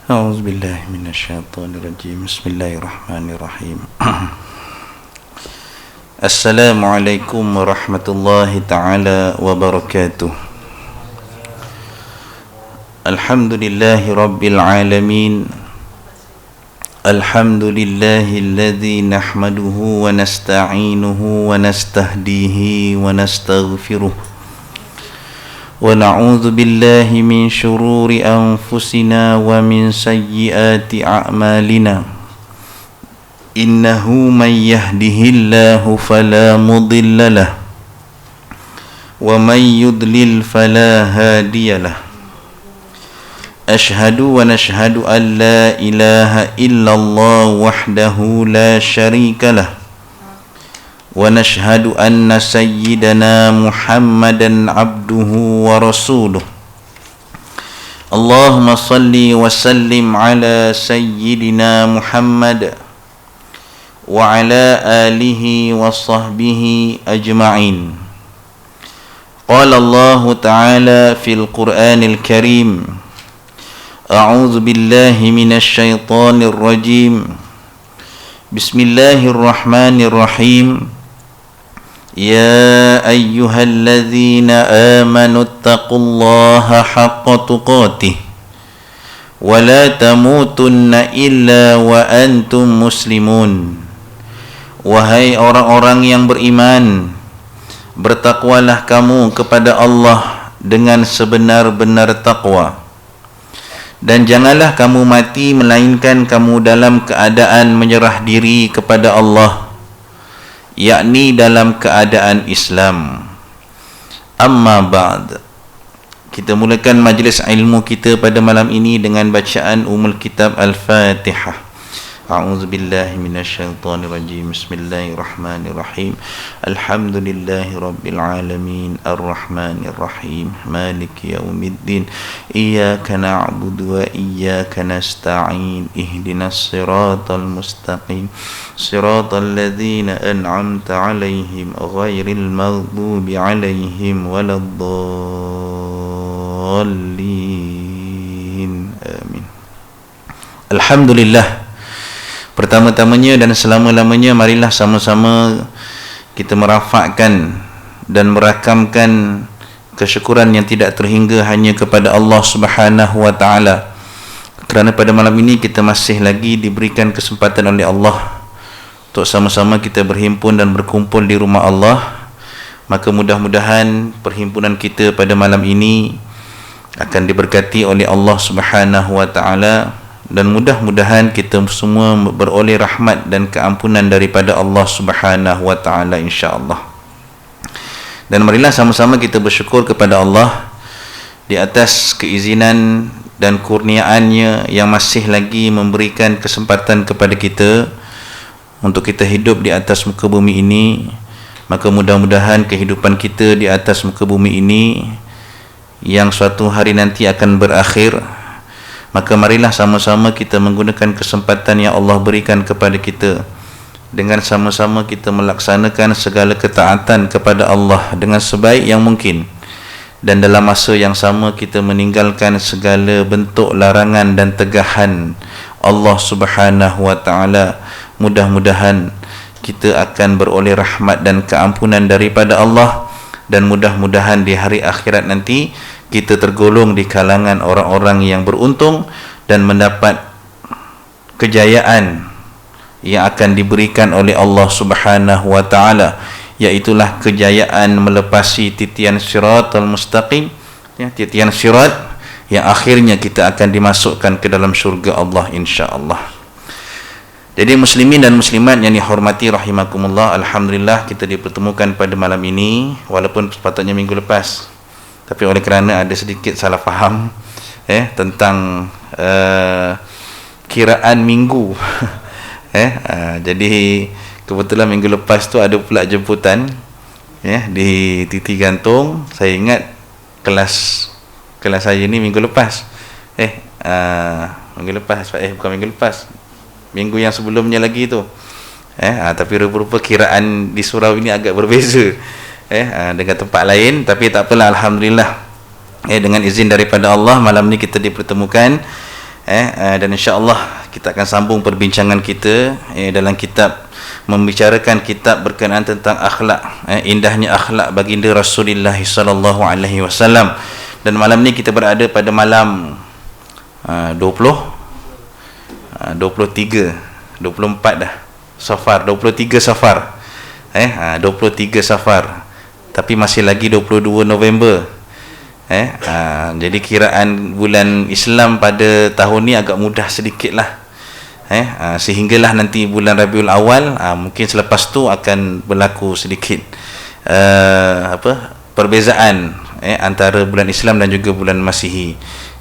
أعوذ بالله من الشيطان الرجيم بسم الله الرحمن الرحيم السلام عليكم ورحمة الله تعالى وبركاته الحمد لله رب العالمين الحمد لله الذي نحمده ونستعينه ونستهديه ونستغفره ونعوذ بالله من شرور أنفسنا ومن سيئات أعمالنا إنه من يهده الله فلا مضل له ومن يضلل فلا هادي له أشهد ونشهد أن لا إله إلا الله وحده لا شريك له ونشهد أن سيدنا محمدا عبده ورسوله اللهم صل وسلم على سيدنا محمد وعلى آله وصحبه أجمعين قال الله تعالى في القرآن الكريم أعوذ بالله من الشيطان الرجيم بسم الله الرحمن الرحيم يا أيها الذين آمنوا اتقوا الله حق تقاته ولا تموتن إلا وأنتم مسلمون Wahai orang-orang yang beriman, bertakwalah kamu kepada Allah dengan sebenar-benar takwa, dan janganlah kamu mati melainkan kamu dalam keadaan menyerah diri kepada Allah, yakni dalam keadaan Islam. Amma ba'd. Kita mulakan majlis ilmu kita pada malam ini dengan bacaan Ummul Kitab Al-Fatihah. A'udzu billahi minasyaitonir rajim. Bismillahirrahmanirrahim. Alhamdulillahi rabbil alamin arrahmanir rahim maliki yaumiddin iyyaka na'budu wa iyyaka nasta'in ihdinas siratal mustaqim siratal ladzina an'amta 'alaihim ghairil maghdubi 'alaihim waladdallin. Amin. Alhamdulillah. Pertama-tamanya dan selama-lamanya, marilah sama-sama kita merafakkan dan merakamkan kesyukuran yang tidak terhingga hanya kepada Allah Subhanahu wa taala. Kerana pada malam ini kita masih lagi diberikan kesempatan oleh Allah untuk sama-sama kita berhimpun dan berkumpul di rumah Allah. Maka mudah-mudahan perhimpunan kita pada malam ini akan diberkati oleh Allah Subhanahu wa taala, dan mudah-mudahan kita semua beroleh rahmat dan keampunan daripada Allah Subhanahu wa taala insya-Allah. Dan marilah sama-sama kita bersyukur kepada Allah di atas keizinan dan kurniaannya yang masih lagi memberikan kesempatan kepada kita untuk kita hidup di atas muka bumi ini. Maka mudah-mudahan kehidupan kita di atas muka bumi ini yang suatu hari nanti akan berakhir, maka marilah sama-sama kita menggunakan kesempatan yang Allah berikan kepada kita dengan sama-sama kita melaksanakan segala ketaatan kepada Allah dengan sebaik yang mungkin, dan dalam masa yang sama kita meninggalkan segala bentuk larangan dan tegahan Allah Subhanahu wa taala. Mudah-mudahan kita akan beroleh rahmat dan keampunan daripada Allah, dan mudah-mudahan di hari akhirat nanti kita tergolong di kalangan orang-orang yang beruntung dan mendapat kejayaan yang akan diberikan oleh Allah Subhanahu wa taala, iaitulah kejayaan melepasi titian siratal mustaqim, titian sirat yang akhirnya kita akan dimasukkan ke dalam syurga Allah insya-Allah. Jadi muslimin dan muslimat yang dihormati rahimakumullah, alhamdulillah kita dipertemukan pada malam ini walaupun sepatutnya minggu lepas, tapi oleh kerana ada sedikit salah faham tentang kiraan minggu jadi kebetulan minggu lepas tu ada pula jemputan di Titi Gantung. Saya ingat kelas saya ni minggu lepas bukan minggu lepas, minggu yang sebelumnya lagi tu tapi rupa-rupa kiraan di surau ini agak berbeza dengan tempat lain. Tapi tak apalah, alhamdulillah dengan izin daripada Allah malam ni kita dipertemukan Dan insya-Allah kita akan sambung perbincangan kita dalam kitab, membicarakan kitab berkenaan tentang akhlak, indahnya akhlak baginda Rasulullah sallallahu alaihi wasallam. Dan malam ni kita berada pada malam 23 24 dah Safar, 23 Safar, 23 Safar, tapi masih lagi 22 November. Jadi kiraan bulan Islam pada tahun ni agak mudah sedikit lah, sehinggalah nanti bulan Rabiul Awal, mungkin selepas tu akan berlaku sedikit perbezaan antara bulan Islam dan juga bulan Masihi.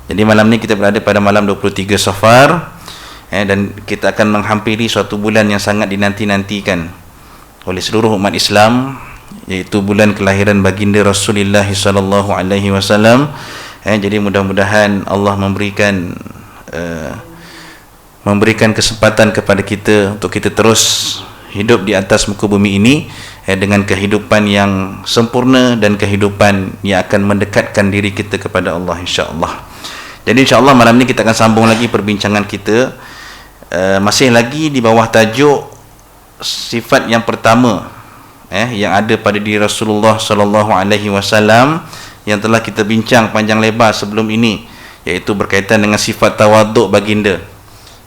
Jadi malam ni kita berada pada malam 23 Safar, dan kita akan menghampiri suatu bulan yang sangat dinanti-nantikan oleh seluruh umat Islam, iaitu bulan kelahiran baginda Rasulullah sallallahu alaihi wasallam. Jadi mudah-mudahan Allah memberikan kesempatan kepada kita untuk kita terus hidup di atas muka bumi ini dengan kehidupan yang sempurna dan kehidupan yang akan mendekatkan diri kita kepada Allah, insya-Allah. Jadi insya-Allah malam ni kita akan sambung lagi perbincangan kita, masih lagi di bawah tajuk sifat yang pertama yang ada pada diri Rasulullah sallallahu alaihi wasallam, yang telah kita bincang panjang lebar sebelum ini, iaitu berkaitan dengan sifat tawaduk baginda,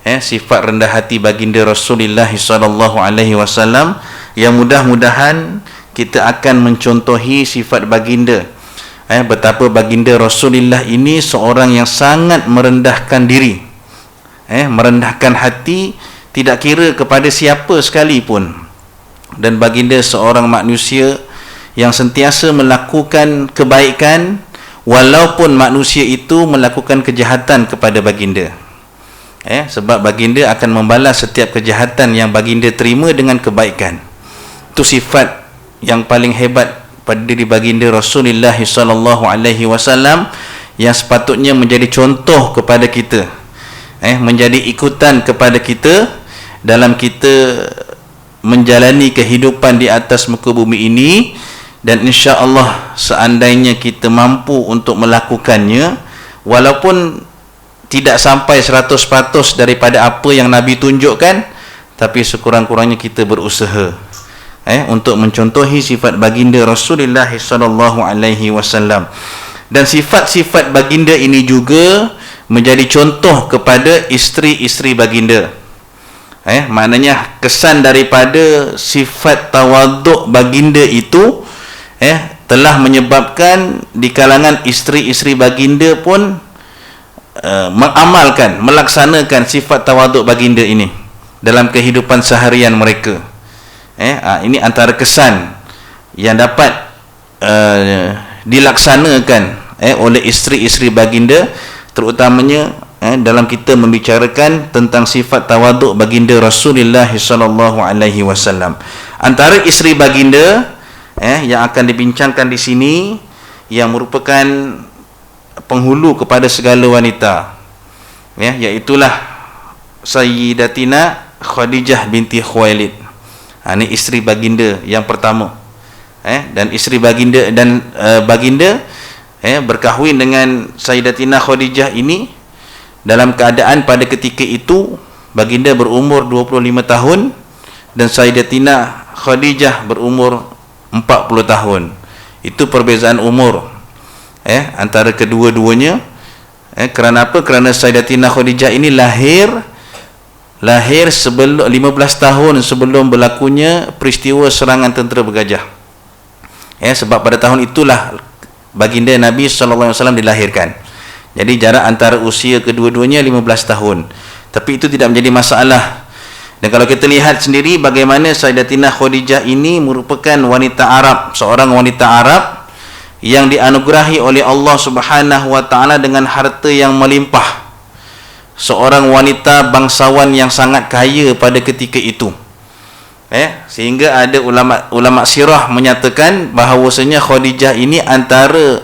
sifat rendah hati baginda Rasulullah sallallahu alaihi wasallam, yang mudah-mudahan kita akan mencontohi sifat baginda. Betapa baginda Rasulullah ini seorang yang sangat merendahkan diri, merendahkan hati, tidak kira kepada siapa sekalipun. Dan baginda seorang manusia yang sentiasa melakukan kebaikan walaupun manusia itu melakukan kejahatan kepada baginda. Sebab baginda akan membalas setiap kejahatan yang baginda terima dengan kebaikan. Itu sifat yang paling hebat pada diri baginda Rasulullah sallallahu alaihi wasallam, yang sepatutnya menjadi contoh kepada kita, menjadi ikutan kepada kita dalam kita menjalani kehidupan di atas muka bumi ini. Dan insya-Allah seandainya kita mampu untuk melakukannya, walaupun tidak sampai 100% daripada apa yang Nabi tunjukkan, tapi sekurang-kurangnya kita berusaha untuk mencontohi sifat baginda Rasulullah sallallahu alaihi wasallam. Dan sifat-sifat baginda ini juga menjadi contoh kepada isteri-isteri baginda. Maknanya kesan daripada sifat tawaduk baginda itu telah menyebabkan di kalangan isteri-isteri baginda pun mengamalkan, melaksanakan sifat tawaduk baginda ini dalam kehidupan seharian mereka. Ini antara kesan yang dapat dilaksanakan oleh isteri-isteri baginda, terutamanya dalam kita membicarakan tentang sifat tawaduk baginda Rasulullah sallallahu alaihi wasallam. Antara isteri baginda yang akan dibincangkan di sini, yang merupakan penghulu kepada segala wanita, iaitulah Sayyidatina Khadijah binti Khuwailid. Ini isteri baginda yang pertama. Dan isteri baginda dan baginda berkahwin dengan Sayyidatina Khadijah ini dalam keadaan pada ketika itu baginda berumur 25 tahun dan Sayyidatina Khadijah berumur 40 tahun. Itu perbezaan umur antara kedua-duanya. Kerana apa? Kerana Sayyidatina Khadijah ini lahir sebelum 15 tahun sebelum berlakunya peristiwa serangan tentera bergajah. Sebab pada tahun itulah baginda Nabi sallallahu alaihi wasallam dilahirkan. Jadi jarak antara usia kedua-duanya 15 tahun. Tapi itu tidak menjadi masalah. Dan kalau kita lihat sendiri bagaimana Sayyidatina Khadijah ini merupakan wanita Arab, seorang wanita Arab yang dianugerahi oleh Allah Subhanahu wa taala dengan harta yang melimpah. Seorang wanita bangsawan yang sangat kaya pada ketika itu. Sehingga ada ulama sirah menyatakan bahawasanya Khadijah ini antara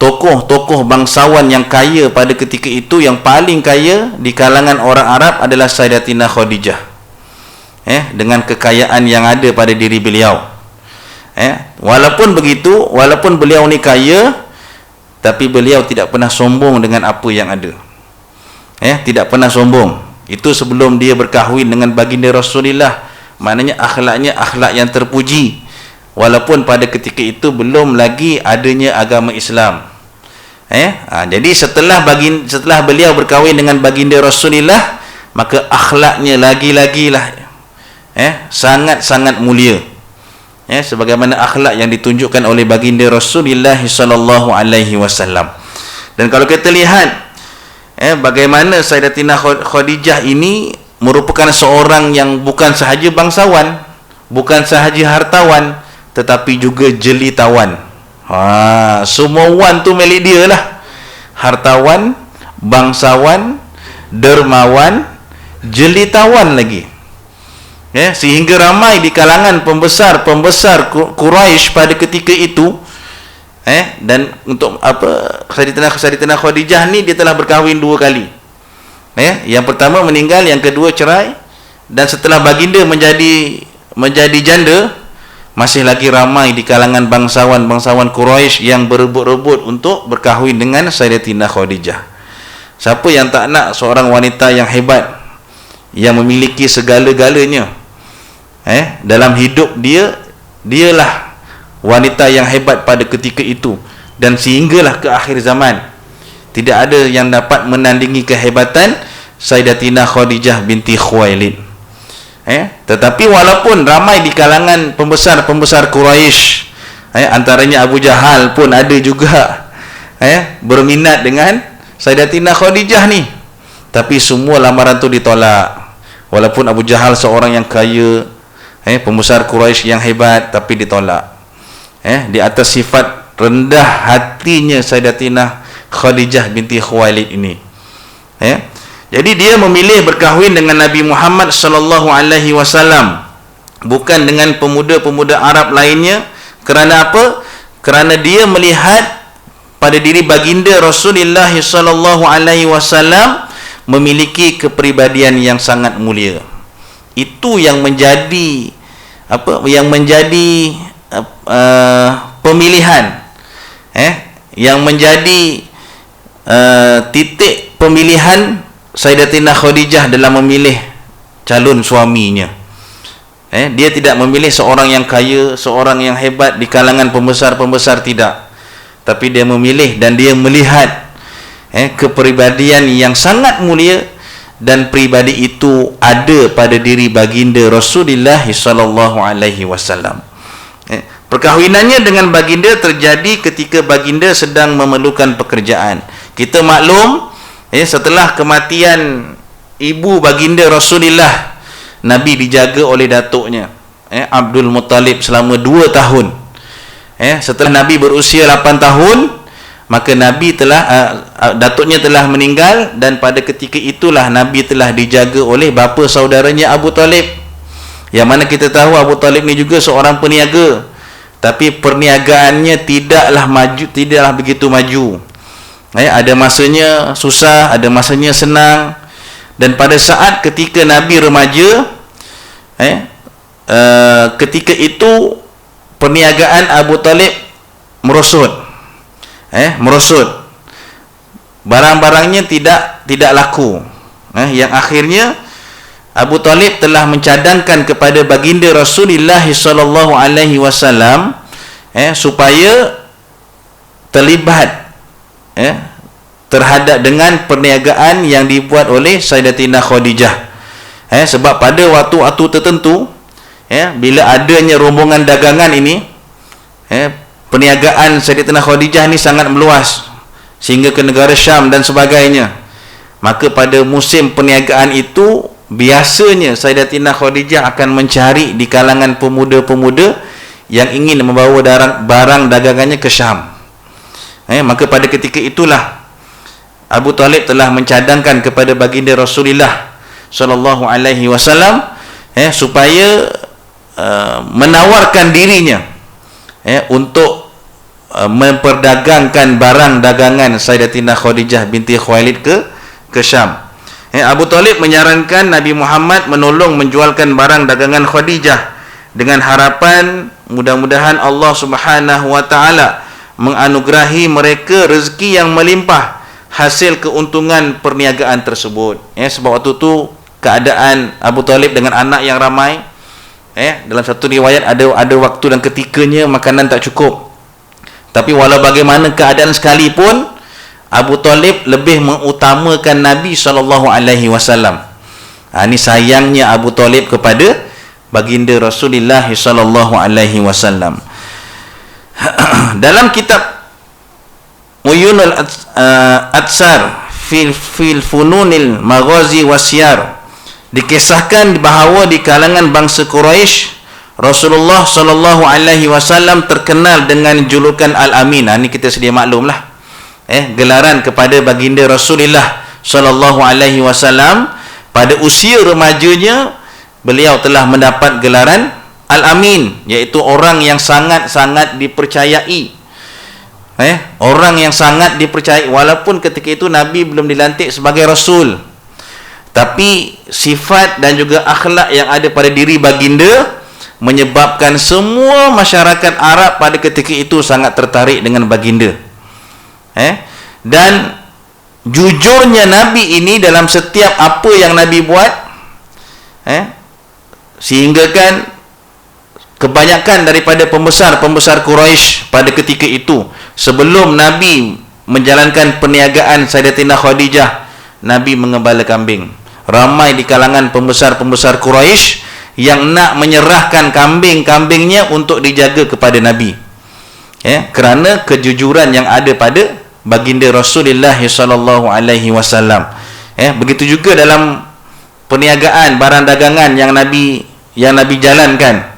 tokoh-tokoh bangsawan yang kaya pada ketika itu. Yang paling kaya di kalangan orang Arab adalah Sayyidatina Khadijah, dengan kekayaan yang ada pada diri beliau. Walaupun begitu, walaupun beliau ni kaya, tapi beliau tidak pernah sombong dengan apa yang ada. Tidak pernah sombong. Itu sebelum dia berkahwin dengan baginda Rasulullah. Maknanya akhlaknya akhlak yang terpuji, walaupun pada ketika itu belum lagi adanya agama Islam. Jadi setelah beliau berkahwin dengan baginda Rasulullah, maka akhlaknya lagi-lagilah sangat-sangat mulia, sebagaimana akhlak yang ditunjukkan oleh baginda Rasulullah sallallahu alaihi wasallam. Dan kalau kita lihat bagaimana Sayyidatina Khadijah ini merupakan seorang yang bukan sahaja bangsawan, bukan sahaja hartawan, tetapi juga jelitawan. Semua wan tu milik dia lah. Hartawan, bangsawan, dermawan, jelitawan lagi. Sehingga ramai di kalangan pembesar Quraisy pada ketika itu, dan untuk apa, Sayyidatina Khadijah ni dia telah berkahwin 2 kali. Yang pertama meninggal, yang kedua cerai. Dan setelah baginda menjadi janda, masih lagi ramai di kalangan bangsawan Quraisy yang berebut-rebut untuk berkahwin dengan Sayyidatina Khadijah. Siapa yang tak nak seorang wanita yang hebat, yang memiliki segala-galanya dalam hidup dia? Dialah wanita yang hebat pada ketika itu, dan sehinggalah ke akhir zaman tidak ada yang dapat menandingi kehebatan Sayyidatina Khadijah binti Khuwailid. Tetapi walaupun ramai di kalangan pembesar Quraisy, antaranya Abu Jahal pun ada juga berminat dengan Sayyidatina Khadijah ni, tapi semua lamaran tu ditolak. Walaupun Abu Jahal seorang yang kaya, pembesar Quraisy yang hebat, tapi ditolak. Di atas sifat rendah hatinya Sayyidatina Khadijah binti Khuwailid ini. Jadi dia memilih berkahwin dengan Nabi Muhammad sallallahu alaihi wasallam, bukan dengan pemuda-pemuda Arab lainnya. Kerana apa? Kerana dia melihat pada diri baginda Rasulullah sallallahu alaihi wasallam memiliki kepribadian yang sangat mulia. Itu yang menjadi pemilihan, yang menjadi titik pemilihan Sayyidatina Khadijah dalam memilih calon suaminya. Dia tidak memilih seorang yang kaya, seorang yang hebat di kalangan pembesar-pembesar, tidak. Tapi dia memilih dan dia melihat kepribadian yang sangat mulia, dan pribadi itu ada pada diri baginda Rasulullah sallallahu alaihi wasallam. Perkahwinannya dengan baginda terjadi ketika baginda sedang memerlukan pekerjaan. Kita maklum, setelah kematian ibu baginda Rasulullah, Nabi dijaga oleh datuknya Abdul Muttalib selama 2 tahun. Setelah Nabi berusia 8 tahun, maka Nabi datuknya telah meninggal, dan pada ketika itulah Nabi telah dijaga oleh bapa saudaranya Abu Talib. Yang mana kita tahu Abu Talib ni juga seorang peniaga, tapi perniagaannya tidaklah begitu maju. Ada masanya susah, ada masanya senang. Dan pada saat ketika Nabi remaja, ketika itu perniagaan Abu Talib merosot. Barang-barangnya tidak laku. Yang akhirnya Abu Talib telah mencadangkan kepada baginda Rasulullah sallallahu alaihi wasallam supaya terlibat terhadap dengan perniagaan yang dibuat oleh Sayyidatina Khadijah. Sebab pada waktu tertentu, bila adanya rombongan dagangan ini, perniagaan Sayyidatina Khadijah ni sangat meluas sehingga ke negara Syam dan sebagainya. Maka pada musim perniagaan itu, biasanya Sayyidatina Khadijah akan mencari di kalangan pemuda-pemuda yang ingin membawa barang dagangannya ke Syam. Maka pada ketika itulah Abu Talib telah mencadangkan kepada baginda Rasulullah sallallahu alaihi wasallam supaya menawarkan dirinya untuk memperdagangkan barang dagangan Sayyidatina Khadijah binti Khuwailid ke Syam. Abu Talib menyarankan Nabi Muhammad menolong menjualkan barang dagangan Khadijah dengan harapan mudah-mudahan Allah Subhanahu wa taala menganugerahi mereka rezeki yang melimpah, hasil keuntungan perniagaan tersebut. Sebab waktu tu keadaan Abu Talib dengan anak yang ramai, dalam satu riwayat ada waktu dan ketikanya makanan tak cukup. Tapi walau bagaimana keadaan sekalipun, Abu Talib lebih mengutamakan Nabi SAW. Ini sayangnya Abu Talib kepada baginda Rasulullah SAW. Dalam kitab Uyunul Atsar fil Fununil Maghazi Wasyar dikisahkan bahawa di kalangan bangsa Quraisy Rasulullah SAW terkenal dengan julukan Al-Amin. Ini kita sedia maklumlah. Gelaran kepada baginda Rasulullah SAW. Pada usia remajanya beliau telah mendapat gelaran Al-Amin, iaitu orang yang sangat-sangat dipercayai. Orang yang sangat dipercayai, walaupun ketika itu Nabi belum dilantik sebagai Rasul, tapi sifat dan juga akhlak yang ada pada diri baginda menyebabkan semua masyarakat Arab pada ketika itu sangat tertarik dengan baginda. Dan jujurnya Nabi ini dalam setiap apa yang Nabi buat, sehingga kan kebanyakan daripada pembesar-pembesar Quraisy pada ketika itu, sebelum Nabi menjalankan perniagaan Sayyidatina Khadijah, Nabi mengembala kambing. Ramai di kalangan pembesar-pembesar Quraisy yang nak menyerahkan kambing-kambingnya untuk dijaga kepada Nabi, kerana kejujuran yang ada pada baginda Rasulullah SAW. Begitu juga dalam perniagaan barang dagangan yang Nabi jalankan.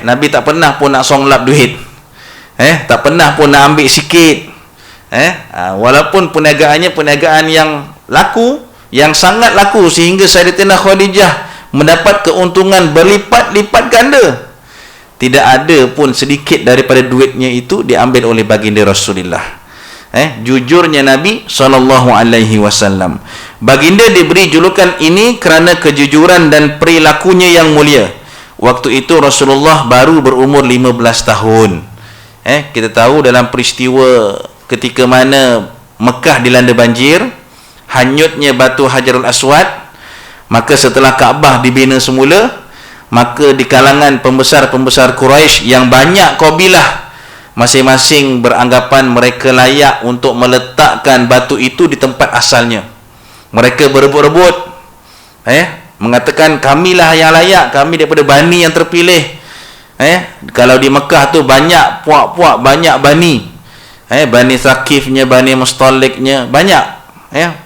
Nabi tak pernah pun nak songlap duit, tak pernah pun nak ambil sikit. Walaupun perniagaannya perniagaan yang laku, yang sangat laku, sehingga Sayyidatina Khadijah mendapat keuntungan berlipat-lipat ganda, tidak ada pun sedikit daripada duitnya itu diambil oleh baginda Rasulullah. Jujurnya Nabi SAW. Baginda diberi julukan ini kerana kejujuran dan perilakunya yang mulia. Waktu itu Rasulullah baru berumur 15 tahun. Kita tahu dalam peristiwa ketika mana Mekah dilanda banjir, hanyutnya batu Hajarul Aswad, maka setelah Kaabah dibina semula, maka di kalangan pembesar-pembesar Quraisy yang banyak kabilah, masing-masing beranggapan mereka layak untuk meletakkan batu itu di tempat asalnya. Mereka berebut-rebut, mengatakan kamilah yang layak, kami daripada Bani yang terpilih. Kalau di Mekah tu banyak puak-puak, banyak Bani, Bani Thaqifnya, Bani Mustaliknya, banyak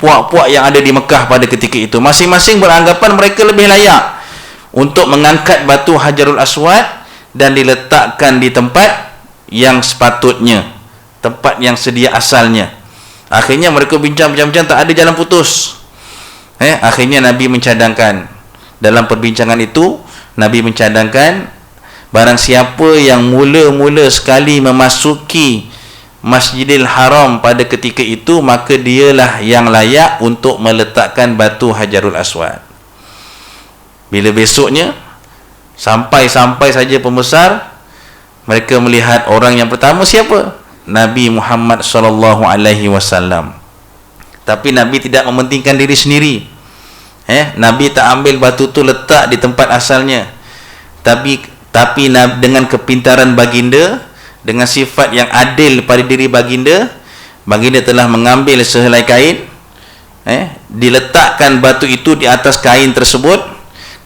puak-puak yang ada di Mekah pada ketika itu. Masing-masing beranggapan mereka lebih layak untuk mengangkat batu Hajarul Aswad dan diletakkan di tempat yang sepatutnya, tempat yang sedia asalnya. Akhirnya mereka bincang-bincang, tak ada jalan putus. Akhirnya Nabi mencadangkan, dalam perbincangan itu Nabi mencadangkan, barang siapa yang mula-mula sekali memasuki Masjidil Haram pada ketika itu, maka dialah yang layak untuk meletakkan batu Hajarul Aswad. Bila besoknya sampai saja pembesar, mereka melihat orang yang pertama siapa? Nabi Muhammad SAW. Tapi Nabi tidak mementingkan diri sendiri. Nabi tak ambil batu tu letak di tempat asalnya. Tapi dengan kepintaran baginda, dengan sifat yang adil pada diri baginda, baginda telah mengambil sehelai kain, diletakkan batu itu di atas kain tersebut,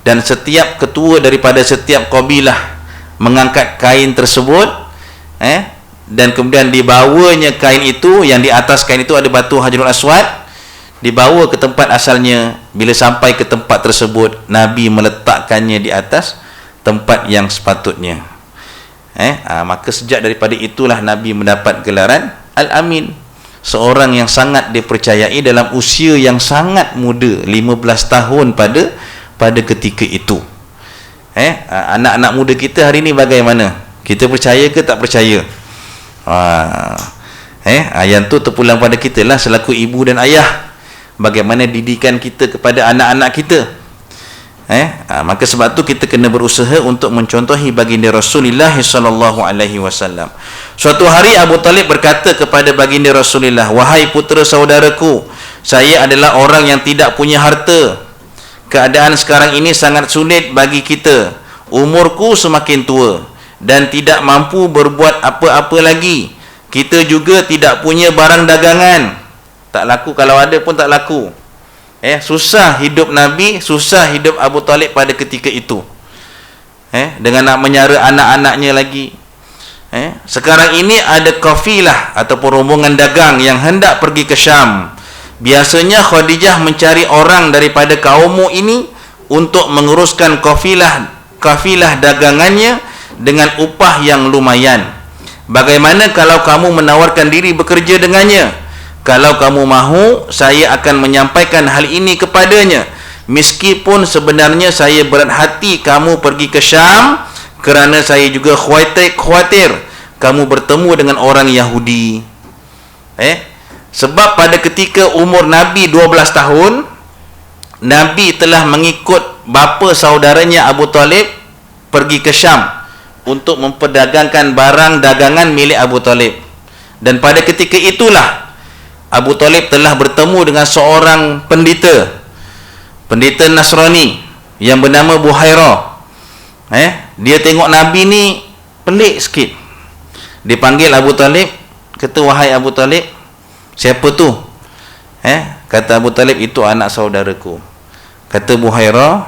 dan setiap ketua daripada setiap kabilah mengangkat kain tersebut, dan kemudian dibawanya kain itu, yang di atas kain itu ada batu Hajarul Aswad, dibawa ke tempat asalnya. Bila sampai ke tempat tersebut, Nabi meletakkannya di atas tempat yang sepatutnya. Maka sejak daripada itulah Nabi mendapat gelaran Al-Amin, seorang yang sangat dipercayai dalam usia yang sangat muda, 15 tahun pada ketika itu. Anak-anak muda kita hari ini bagaimana? Kita percaya ke tak percaya? Yang tu terpulang pada kita lah selaku ibu dan ayah. Bagaimana didikan kita kepada anak-anak kita. Maka sebab tu kita kena berusaha untuk mencontohi baginda Rasulullah sallallahu alaihi wasallam. Suatu hari Abu Talib berkata kepada baginda Rasulullah, "Wahai putera saudaraku, saya adalah orang yang tidak punya harta. Keadaan sekarang ini sangat sulit bagi kita. Umurku semakin tua dan tidak mampu berbuat apa-apa lagi. Kita juga tidak punya barang dagangan. Tak laku, kalau ada pun tak laku." Susah hidup Nabi, susah hidup Abu Talib pada ketika itu. Dengan nak menyara anak-anaknya lagi. Sekarang ini ada kafilah ataupun rombongan dagang yang hendak pergi ke Syam. Biasanya Khadijah mencari orang daripada kaummu ini untuk menguruskan kafilah dagangannya dengan upah yang lumayan. Bagaimana kalau kamu menawarkan diri bekerja dengannya? Kalau kamu mahu, saya akan menyampaikan hal ini kepadanya. Meskipun sebenarnya saya berat hati kamu pergi ke Syam, kerana saya juga khawatir kamu bertemu dengan orang Yahudi. Sebab pada ketika umur Nabi 12 tahun, Nabi telah mengikut bapa saudaranya Abu Talib pergi ke Syam untuk memperdagangkan barang dagangan milik Abu Talib. Dan pada ketika itulah Abu Talib telah bertemu dengan seorang pendeta Nasrani yang bernama Buhairah. Dia tengok Nabi ni pelik sikit. Dia panggil Abu Talib, kata, "Wahai Abu Talib, siapa tu?" Kata Abu Talib, "Itu anak saudaraku." Kata Buhairah,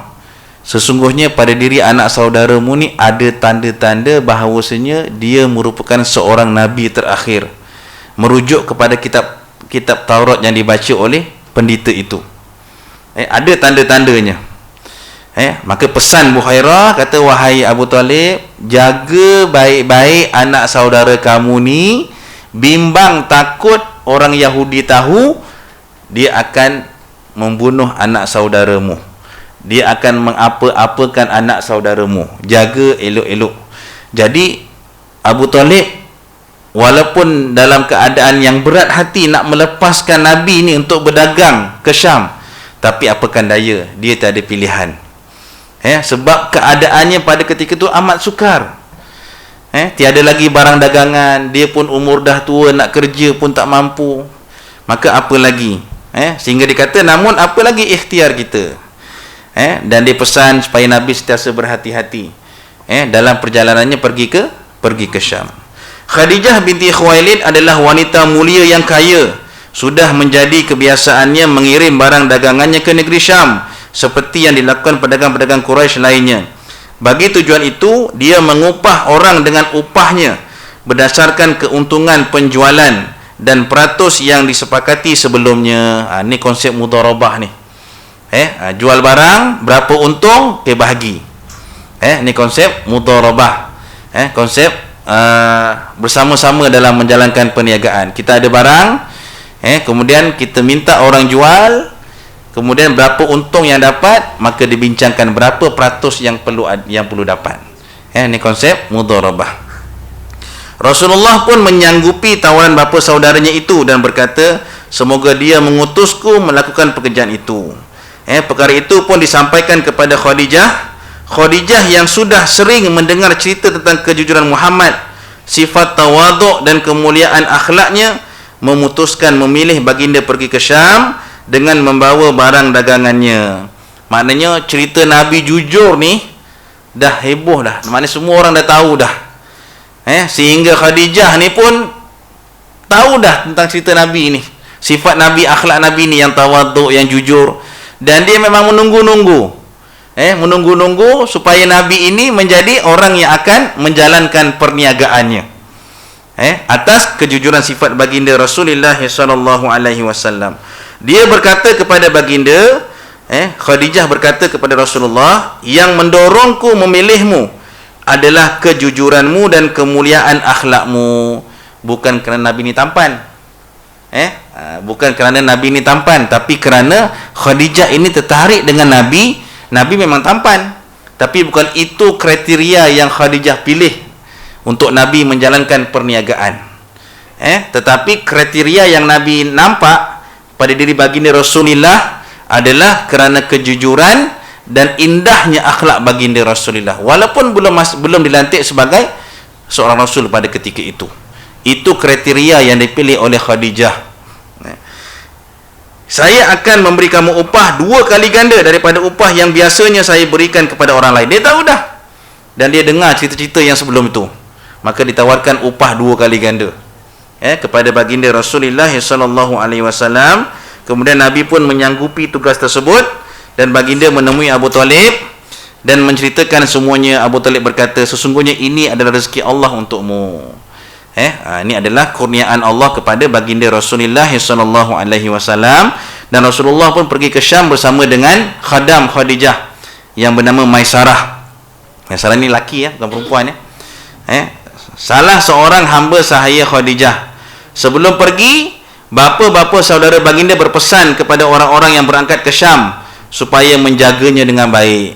"Sesungguhnya pada diri anak saudaramu ni ada tanda-tanda bahawasanya dia merupakan seorang Nabi terakhir." Merujuk kepada kitab Taurat yang dibaca oleh pendeta itu. Ada tanda-tandanya. Maka pesan Buhairah, kata, "Wahai Abu Talib, jaga baik-baik anak saudara kamu ni. Bimbang takut orang Yahudi tahu, dia akan membunuh anak saudaramu. Dia akan mengapa-apakan anak saudaramu. Jaga elok-elok." Jadi Abu Talib walaupun dalam keadaan yang berat hati nak melepaskan Nabi ni untuk berdagang ke Syam, tapi apakan daya, dia tak ada pilihan. Sebab keadaannya pada ketika itu amat sukar. Tiada lagi barang dagangan, dia pun umur dah tua, nak kerja pun tak mampu. Maka apa lagi? Sehingga dia kata, namun apa lagi ikhtiar kita? Dan dia pesan supaya Nabi sentiasa berhati-hati dalam perjalanannya pergi ke Syam. Khadijah binti Khuwailid adalah wanita mulia yang kaya. Sudah menjadi kebiasaannya mengirim barang dagangannya ke negeri Syam, seperti yang dilakukan pedagang-pedagang Quraisy lainnya. Bagi tujuan itu, dia mengupah orang dengan upahnya berdasarkan keuntungan penjualan dan peratus yang disepakati sebelumnya. Ni konsep mudharabah ni. Jual barang, berapa untung, bahagi. Ni konsep mudharabah. Konsep bersama-sama dalam menjalankan perniagaan. Kita ada barang, kemudian kita minta orang jual, kemudian berapa untung yang dapat, maka dibincangkan berapa peratus yang perlu dapat. Ini konsep mudharabah. Rasulullah pun menyanggupi tawaran bapa saudaranya itu dan berkata, "Semoga dia mengutusku melakukan pekerjaan itu." Perkara itu pun disampaikan kepada Khadijah yang sudah sering mendengar cerita tentang kejujuran Muhammad, sifat tawaduk dan kemuliaan akhlaknya, memutuskan memilih baginda pergi ke Syam dengan membawa barang dagangannya. Maknanya cerita Nabi jujur ni dah heboh dah. Maknanya semua orang dah tahu dah. Sehingga Khadijah ni pun tahu dah tentang cerita Nabi ni. Sifat Nabi, akhlak Nabi ni yang tawaduk, yang jujur. Dan dia memang menunggu-nunggu supaya Nabi ini menjadi orang yang akan menjalankan perniagaannya atas kejujuran sifat baginda Rasulullah sallallahu alaihi wasallam. Dia berkata kepada baginda, Khadijah berkata kepada Rasulullah, "Yang mendorongku memilihmu adalah kejujuranmu dan kemuliaan akhlakmu." Bukan kerana Nabi ini tampan, bukan kerana Nabi ini tampan, tapi kerana Khadijah ini tertarik dengan Nabi. Nabi memang tampan, tapi bukan itu kriteria yang Khadijah pilih untuk Nabi menjalankan perniagaan. Tetapi kriteria yang Nabi nampak pada diri baginda Rasulullah adalah kerana kejujuran dan indahnya akhlak baginda Rasulullah walaupun belum dilantik sebagai seorang rasul pada ketika itu. Itu kriteria yang dipilih oleh Khadijah. Saya akan memberi kamu upah 2 kali ganda daripada upah yang biasanya saya berikan kepada orang lain. Dia tahu dah. Dan dia dengar cerita-cerita yang sebelum itu. Maka ditawarkan upah 2 kali ganda kepada baginda Rasulullah sallallahu alaihi wasallam. Kemudian Nabi pun menyanggupi tugas tersebut dan baginda menemui Abu Talib dan menceritakan semuanya. Abu Talib berkata, sesungguhnya ini adalah rezeki Allah untukmu. Ini adalah kurniaan Allah kepada baginda Rasulullah sallallahu alaihi wasallam. Dan Rasulullah pun pergi ke Syam bersama dengan khadam Khadijah yang bernama Maisarah. Maisarah ni lelaki bukan perempuan salah seorang hamba sahaya Khadijah. Sebelum pergi, bapa-bapa saudara baginda berpesan kepada orang-orang yang berangkat ke Syam supaya menjaganya dengan baik.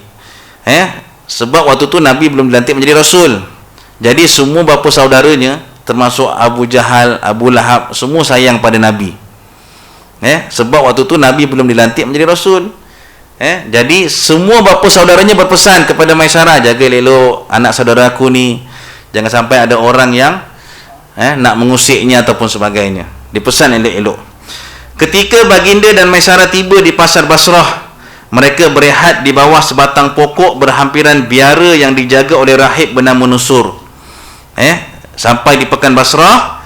Sebab waktu tu Nabi belum dilantik menjadi rasul. Jadi semua bapa saudaranya termasuk Abu Jahal, Abu Lahab, semua sayang pada Nabi. Sebab waktu tu Nabi belum dilantik menjadi rasul. Jadi semua bapa saudaranya berpesan kepada Maisarah, jaga elok anak saudara aku ni, jangan sampai ada orang yang nak mengusiknya ataupun sebagainya. Dipesan elok-elok. Ketika baginda dan Maisarah tiba di pasar Basrah, mereka berehat di bawah sebatang pokok berhampiran biara yang dijaga oleh rahib bernama Nusur. Sampai di Pekan Basrah,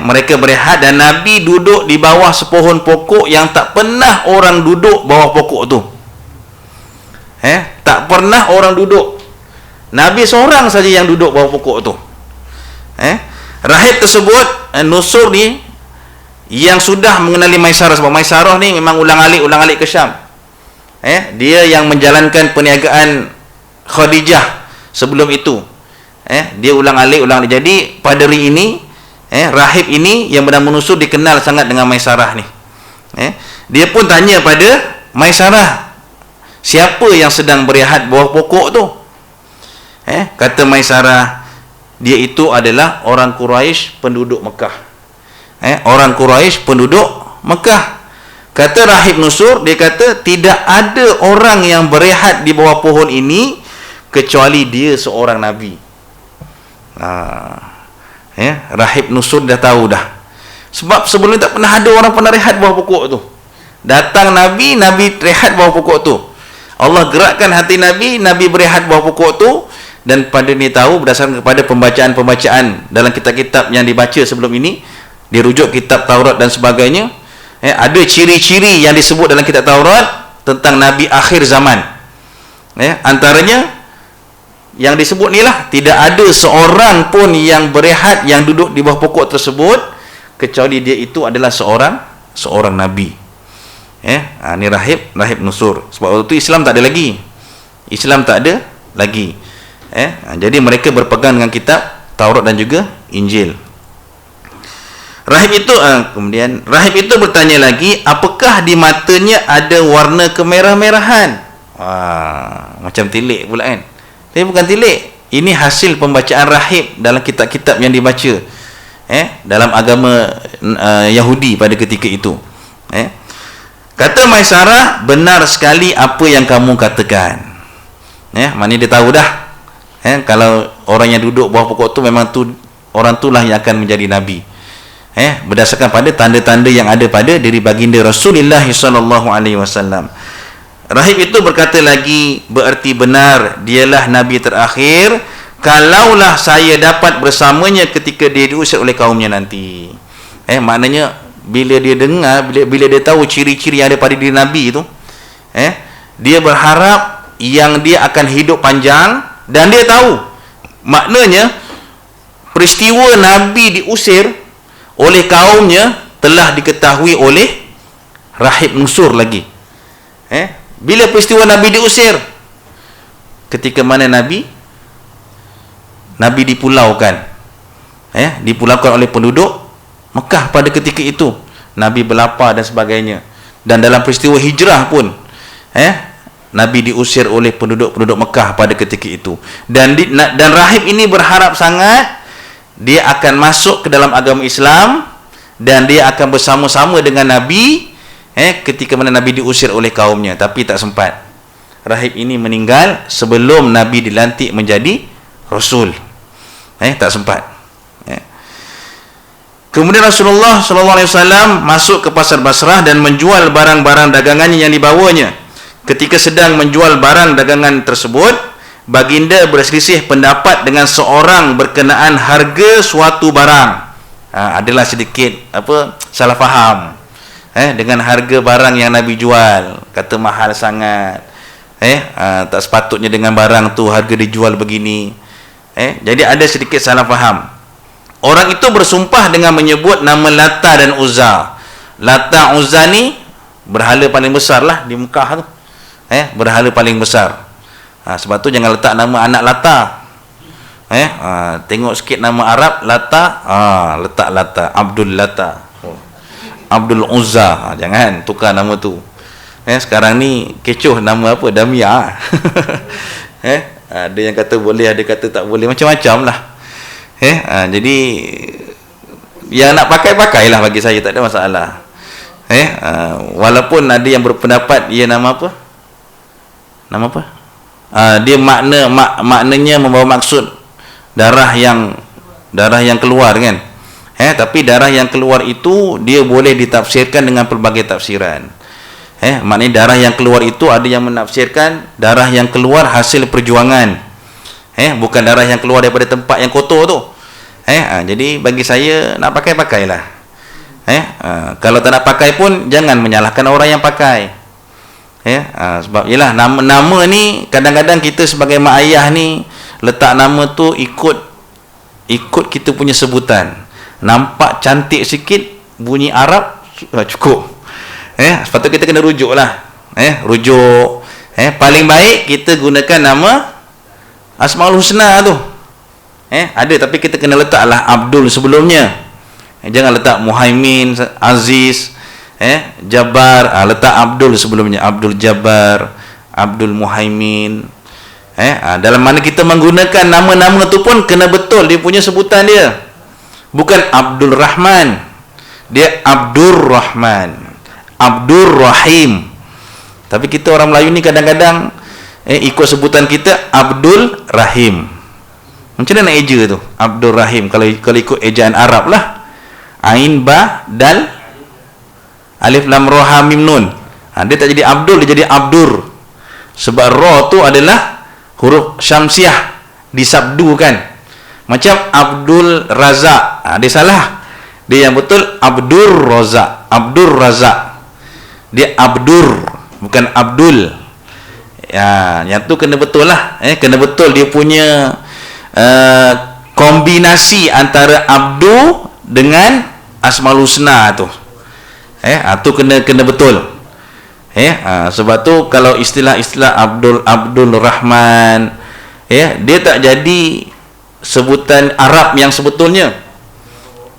mereka berehat dan Nabi duduk di bawah sepohon pokok yang tak pernah orang duduk bawah pokok tu. Tak pernah orang duduk. Nabi seorang saja yang duduk bawah pokok tu. Rahib tersebut, Nusur ni, yang sudah mengenali Maisarah, sebab Maisarah ni memang ulang-alik ke Syam. Dia yang menjalankan perniagaan Khadijah sebelum itu. Dia ulang-alik. Jadi pada hari ini, rahib ini yang bernama Nusur dikenal sangat dengan Maisarah ni. Dia pun tanya pada Maisarah, siapa yang sedang berehat bawah pokok tu? Kata Maisarah, dia itu adalah orang Quraisy penduduk Mekah. Orang Quraisy penduduk Mekah. Kata rahib Nusur, dia kata tidak ada orang yang berehat di bawah pohon ini kecuali dia seorang Nabi. Rahib Nusur dah tahu dah. Sebab sebelum tak pernah ada orang pernah rehat bawah pokok tu. Datang Nabi rehat bawah pokok tu. Allah gerakkan hati Nabi berehat bawah pokok tu. Dan pada ni tahu berdasarkan kepada pembacaan-pembacaan dalam kitab-kitab yang dibaca sebelum ini, dirujuk kitab Taurat dan sebagainya, ada ciri-ciri yang disebut dalam kitab Taurat tentang Nabi akhir zaman. Antaranya yang disebut ni lah, tidak ada seorang pun yang berehat, yang duduk di bawah pokok tersebut kecuali dia itu adalah seorang Nabi. Ni rahib Nusur. Sebab waktu tu Islam tak ada lagi. Jadi mereka berpegang dengan kitab Taurat dan juga Injil. Kemudian rahib itu bertanya lagi, apakah di matanya ada warna kemerah-merahan? Macam tilik pula kan. Tapi bukan tilik. Ini hasil pembacaan rahib dalam kitab-kitab yang dibaca dalam agama Yahudi pada ketika itu. Kata Maisarah, benar sekali apa yang kamu katakan. Maknanya dia tahu dah. Kalau orang yang duduk bawah pokok tu memang tu orang itulah yang akan menjadi nabi. Berdasarkan pada tanda-tanda yang ada pada diri baginda Rasulullah sallallahu alaihi wasallam. Rahib itu berkata lagi, berarti benar dialah nabi terakhir kalaulah saya dapat bersamanya ketika dia diusir oleh kaumnya nanti. Maknanya bila dia dengar, bila dia tahu ciri-ciri yang ada pada diri nabi itu, dia berharap yang dia akan hidup panjang. Dan dia tahu maknanya peristiwa nabi diusir oleh kaumnya telah diketahui oleh rahib Nusur lagi. Bila peristiwa nabi diusir, ketika mana nabi dipulaukan, dipulaukan oleh penduduk Mekah pada ketika itu, nabi berlapar dan sebagainya. Dan dalam peristiwa hijrah pun nabi diusir oleh penduduk-penduduk Mekah pada ketika itu. Dan rahib ini berharap sangat dia akan masuk ke dalam agama Islam dan dia akan bersama-sama dengan nabi ketika mana nabi diusir oleh kaumnya, tapi tak sempat. rahib ini meninggal sebelum Nabi dilantik menjadi Rasul. Tak sempat. Kemudian Rasulullah SAW masuk ke pasar Basrah dan menjual barang-barang dagangannya yang dibawanya. Ketika sedang menjual barang dagangan tersebut, baginda berselisih pendapat dengan seorang berkenaan harga suatu barang. Adalah sedikit salah faham dengan harga barang yang Nabi jual, kata mahal sangat. Tak sepatutnya dengan barang tu harga dijual begini. Jadi ada sedikit salah faham. Orang itu bersumpah dengan menyebut nama Lata dan Uzza. Lata, Uzza ni berhala paling besar lah di Mekah tu. Berhala paling besar. Sebab tu jangan letak nama anak Lata. Tengok sikit nama Arab Lata, letak Lata, Abdul Lata, Abdul Uzza. Jangan tukar nama tu. Sekarang ni kecoh nama apa? Damia. Ada yang kata boleh, ada kata tak boleh, macam-macam lah. Jadi yang nak pakailah bagi saya, tak ada masalah. Walaupun ada yang berpendapat ia nama apa? Nama apa? Dia maknanya membawa maksud darah yang keluar kan. Tapi darah yang keluar itu dia boleh ditafsirkan dengan pelbagai tafsiran. Maknanya darah yang keluar itu ada yang menafsirkan darah yang keluar hasil perjuangan. Bukan darah yang keluar daripada tempat yang kotor tu. Jadi bagi saya nak pakailah. Kalau tak nak pakai pun jangan menyalahkan orang yang pakai. Sebab ialah nama ni kadang-kadang kita sebagai mak ayah ni letak nama tu ikut kita punya sebutan. Nampak cantik sikit, bunyi Arab cukup. Sepatutnya kita kena rujuk lah. Rujuk. Paling baik kita gunakan nama Asmaul Husna tu. Ada, tapi kita kena letaklah Abdul sebelumnya. Jangan letak Muhaimin, Aziz, Jabbar, letak Abdul sebelumnya. Abdul Jabbar, Abdul Muhaimin. Dalam mana kita menggunakan nama-nama tu pun kena betul dia punya sebutan dia. Bukan Abdul Rahman. Dia Abdur Rahman, Abdur Rahim. Tapi kita orang Melayu ni kadang-kadang ikut sebutan kita Abdul Rahim. Macam mana nak eja tu? Abdul Rahim. Kalau ikut ejaan Arab lah, Ain, Ba, Dal, Alif, Lam, Ra, Ha, Mim, Nun. Dia tak jadi Abdul, dia jadi Abdur. Sebab Ra tu adalah huruf syamsiah, disabdukan. Macam Abdul Razak. Dia salah. Dia yang betul Abdur Razak. Abdur Razak. Dia Abdur, bukan Abdul. Yang tu kena betul lah. Kena betul dia punya kombinasi antara Abdu dengan Asmaul Husna tu. Tu kena betul. Sebab tu kalau istilah-istilah Abdul Rahman, dia tak jadi sebutan Arab yang sebetulnya.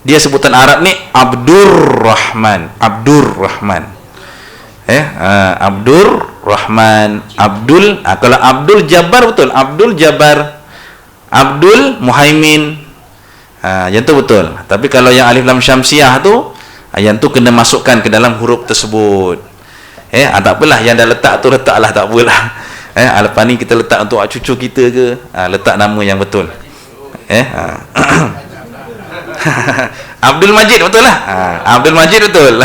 Dia sebutan Arab ni Abdur Rahman. Abdur Rahman. Abdur Rahman, Abdul. Kalau Abdul Jabbar betul. Abdul Jabbar, Abdul Muhaimin. Yang tu betul. Tapi kalau yang Alif Lam Syamsiah tu, yang tu kena masukkan ke dalam huruf tersebut. Tak apalah, yang dah letak tu letaklah, tak apalah. Lepas ni kita letak untuk cucu kita ke, letak nama yang betul. Abdul Majid betul lah. Abdul Majid betul.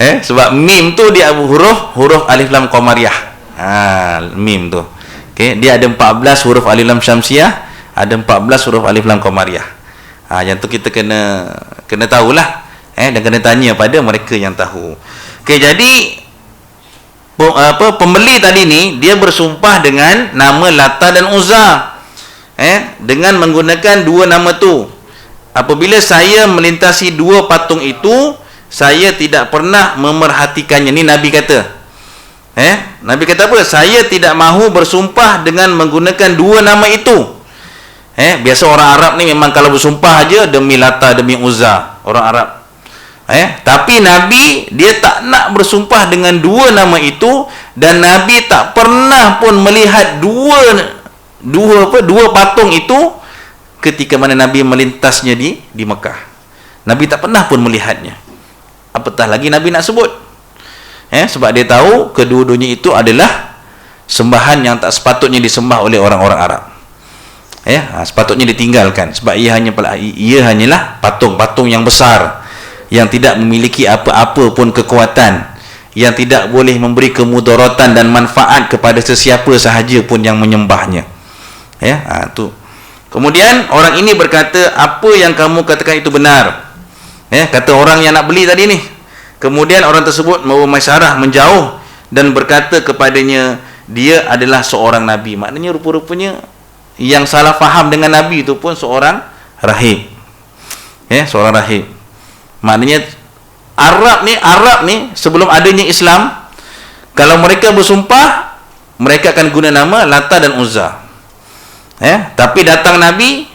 Sebab mim tu dia huruf Alif Lam Qamariyah. Mim tu. Dia ada 14 huruf Alif Lam Syamsiah, ada 14 huruf Alif Lam Qamariyah. Yang tu kita kena tahulah. Dan kena tanya pada mereka yang tahu. Jadi pembeli tadi ni dia bersumpah dengan nama Lata dan Uzza, dengan menggunakan dua nama tu. Apabila saya melintasi dua patung itu, saya tidak pernah memerhatikannya. Ni Nabi kata. Nabi kata apa? Saya tidak mahu bersumpah dengan menggunakan dua nama itu. Biasa orang Arab ni memang kalau bersumpah aja demi Lata, demi Uzza, orang Arab. Tapi Nabi dia tak nak bersumpah dengan dua nama itu, dan Nabi tak pernah pun melihat dua patung itu ketika mana Nabi melintasnya di Mekah. Nabi tak pernah pun melihatnya. Apatah lagi Nabi nak sebut. Sebab dia tahu kedua-duanya itu adalah sembahan yang tak sepatutnya disembah oleh orang-orang Arab. Sepatutnya ditinggalkan, sebab ia hanyalah patung-patung yang besar yang tidak memiliki apa-apa pun kekuatan, yang tidak boleh memberi kemudaratan dan manfaat kepada sesiapa sahaja pun yang menyembahnya. Tu. Kemudian orang ini berkata, apa yang kamu katakan itu benar. Kata orang yang nak beli tadi ni. Kemudian orang tersebut membawa Maisarah menjauh dan berkata kepadanya, dia adalah seorang Nabi. Maknanya rupa-rupanya yang salah faham dengan Nabi itu pun seorang rahib. Seorang rahib. Maknanya Arab ni sebelum adanya Islam, kalau mereka bersumpah, mereka akan guna nama Lata dan Uzza. Tapi datang Nabi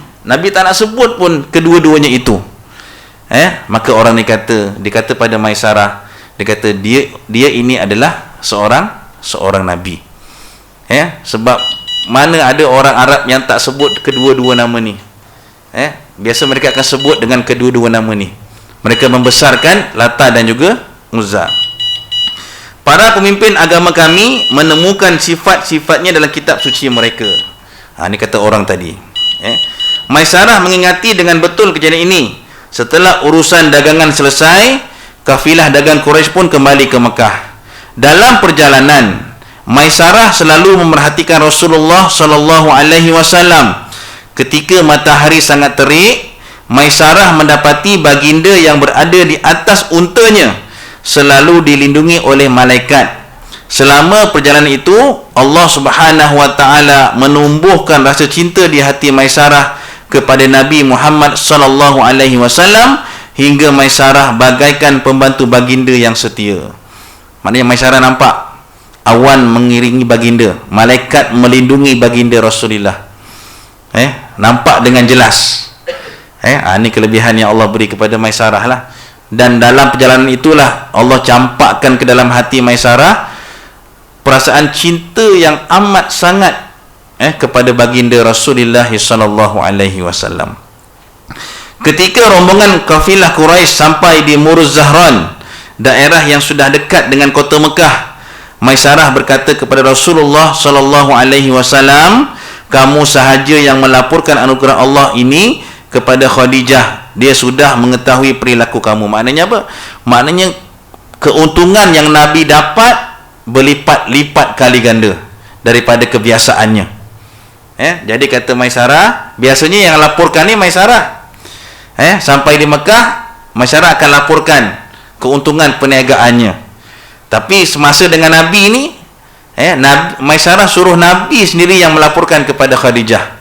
tak nak sebut pun kedua-duanya itu. Maka orang ni dikata pada Maisarah, dia kata dia ini adalah seorang Nabi. Sebab mana ada orang Arab yang tak sebut kedua-dua nama ni. Biasa mereka akan sebut dengan kedua-dua nama ni. Mereka membesarkan Lata dan juga Uzza. Para pemimpin agama kami menemukan sifat-sifatnya dalam kitab suci mereka. Ini kata orang tadi. Maisarah mengingati dengan betul kejadian ini. Setelah urusan dagangan selesai, kafilah dagang Quraisy pun kembali ke Mekah. Dalam perjalanan, Maisarah selalu memerhatikan Rasulullah sallallahu alaihi wasallam. Ketika matahari sangat terik, Maisarah mendapati baginda yang berada di atas untanya, selalu dilindungi oleh malaikat. Selama perjalanan itu, Allah Subhanahu wa taala menumbuhkan rasa cinta di hati Maisarah kepada Nabi Muhammad sallallahu alaihi wasallam, hingga Maisarah bagaikan pembantu baginda yang setia. Maknanya Maisarah nampak awan mengiringi baginda, malaikat melindungi baginda Rasulullah. Nampak dengan jelas. Ini kelebihan yang Allah beri kepada Maisarah lah. Dan dalam perjalanan itulah Allah campakkan ke dalam hati Maisarah perasaan cinta yang amat sangat kepada baginda Rasulullah sallallahu alaihi wasallam. Ketika rombongan kafilah Quraisy sampai di Muruz Zahran, daerah yang sudah dekat dengan kota Mekah, Maisarah berkata kepada Rasulullah sallallahu alaihi wasallam, kamu sahaja yang melaporkan anugerah Allah ini kepada Khadijah. Dia sudah mengetahui perilaku kamu. Maknanya apa? Maknanya keuntungan yang Nabi dapat berlipat-lipat kali ganda daripada kebiasaannya. Jadi kata Maisarah, biasanya yang laporkan ni Maisarah. Sampai di Mekah, Maisarah akan laporkan keuntungan perniagaannya. Tapi semasa dengan Nabi ni, Maisarah suruh Nabi sendiri yang melaporkan kepada Khadijah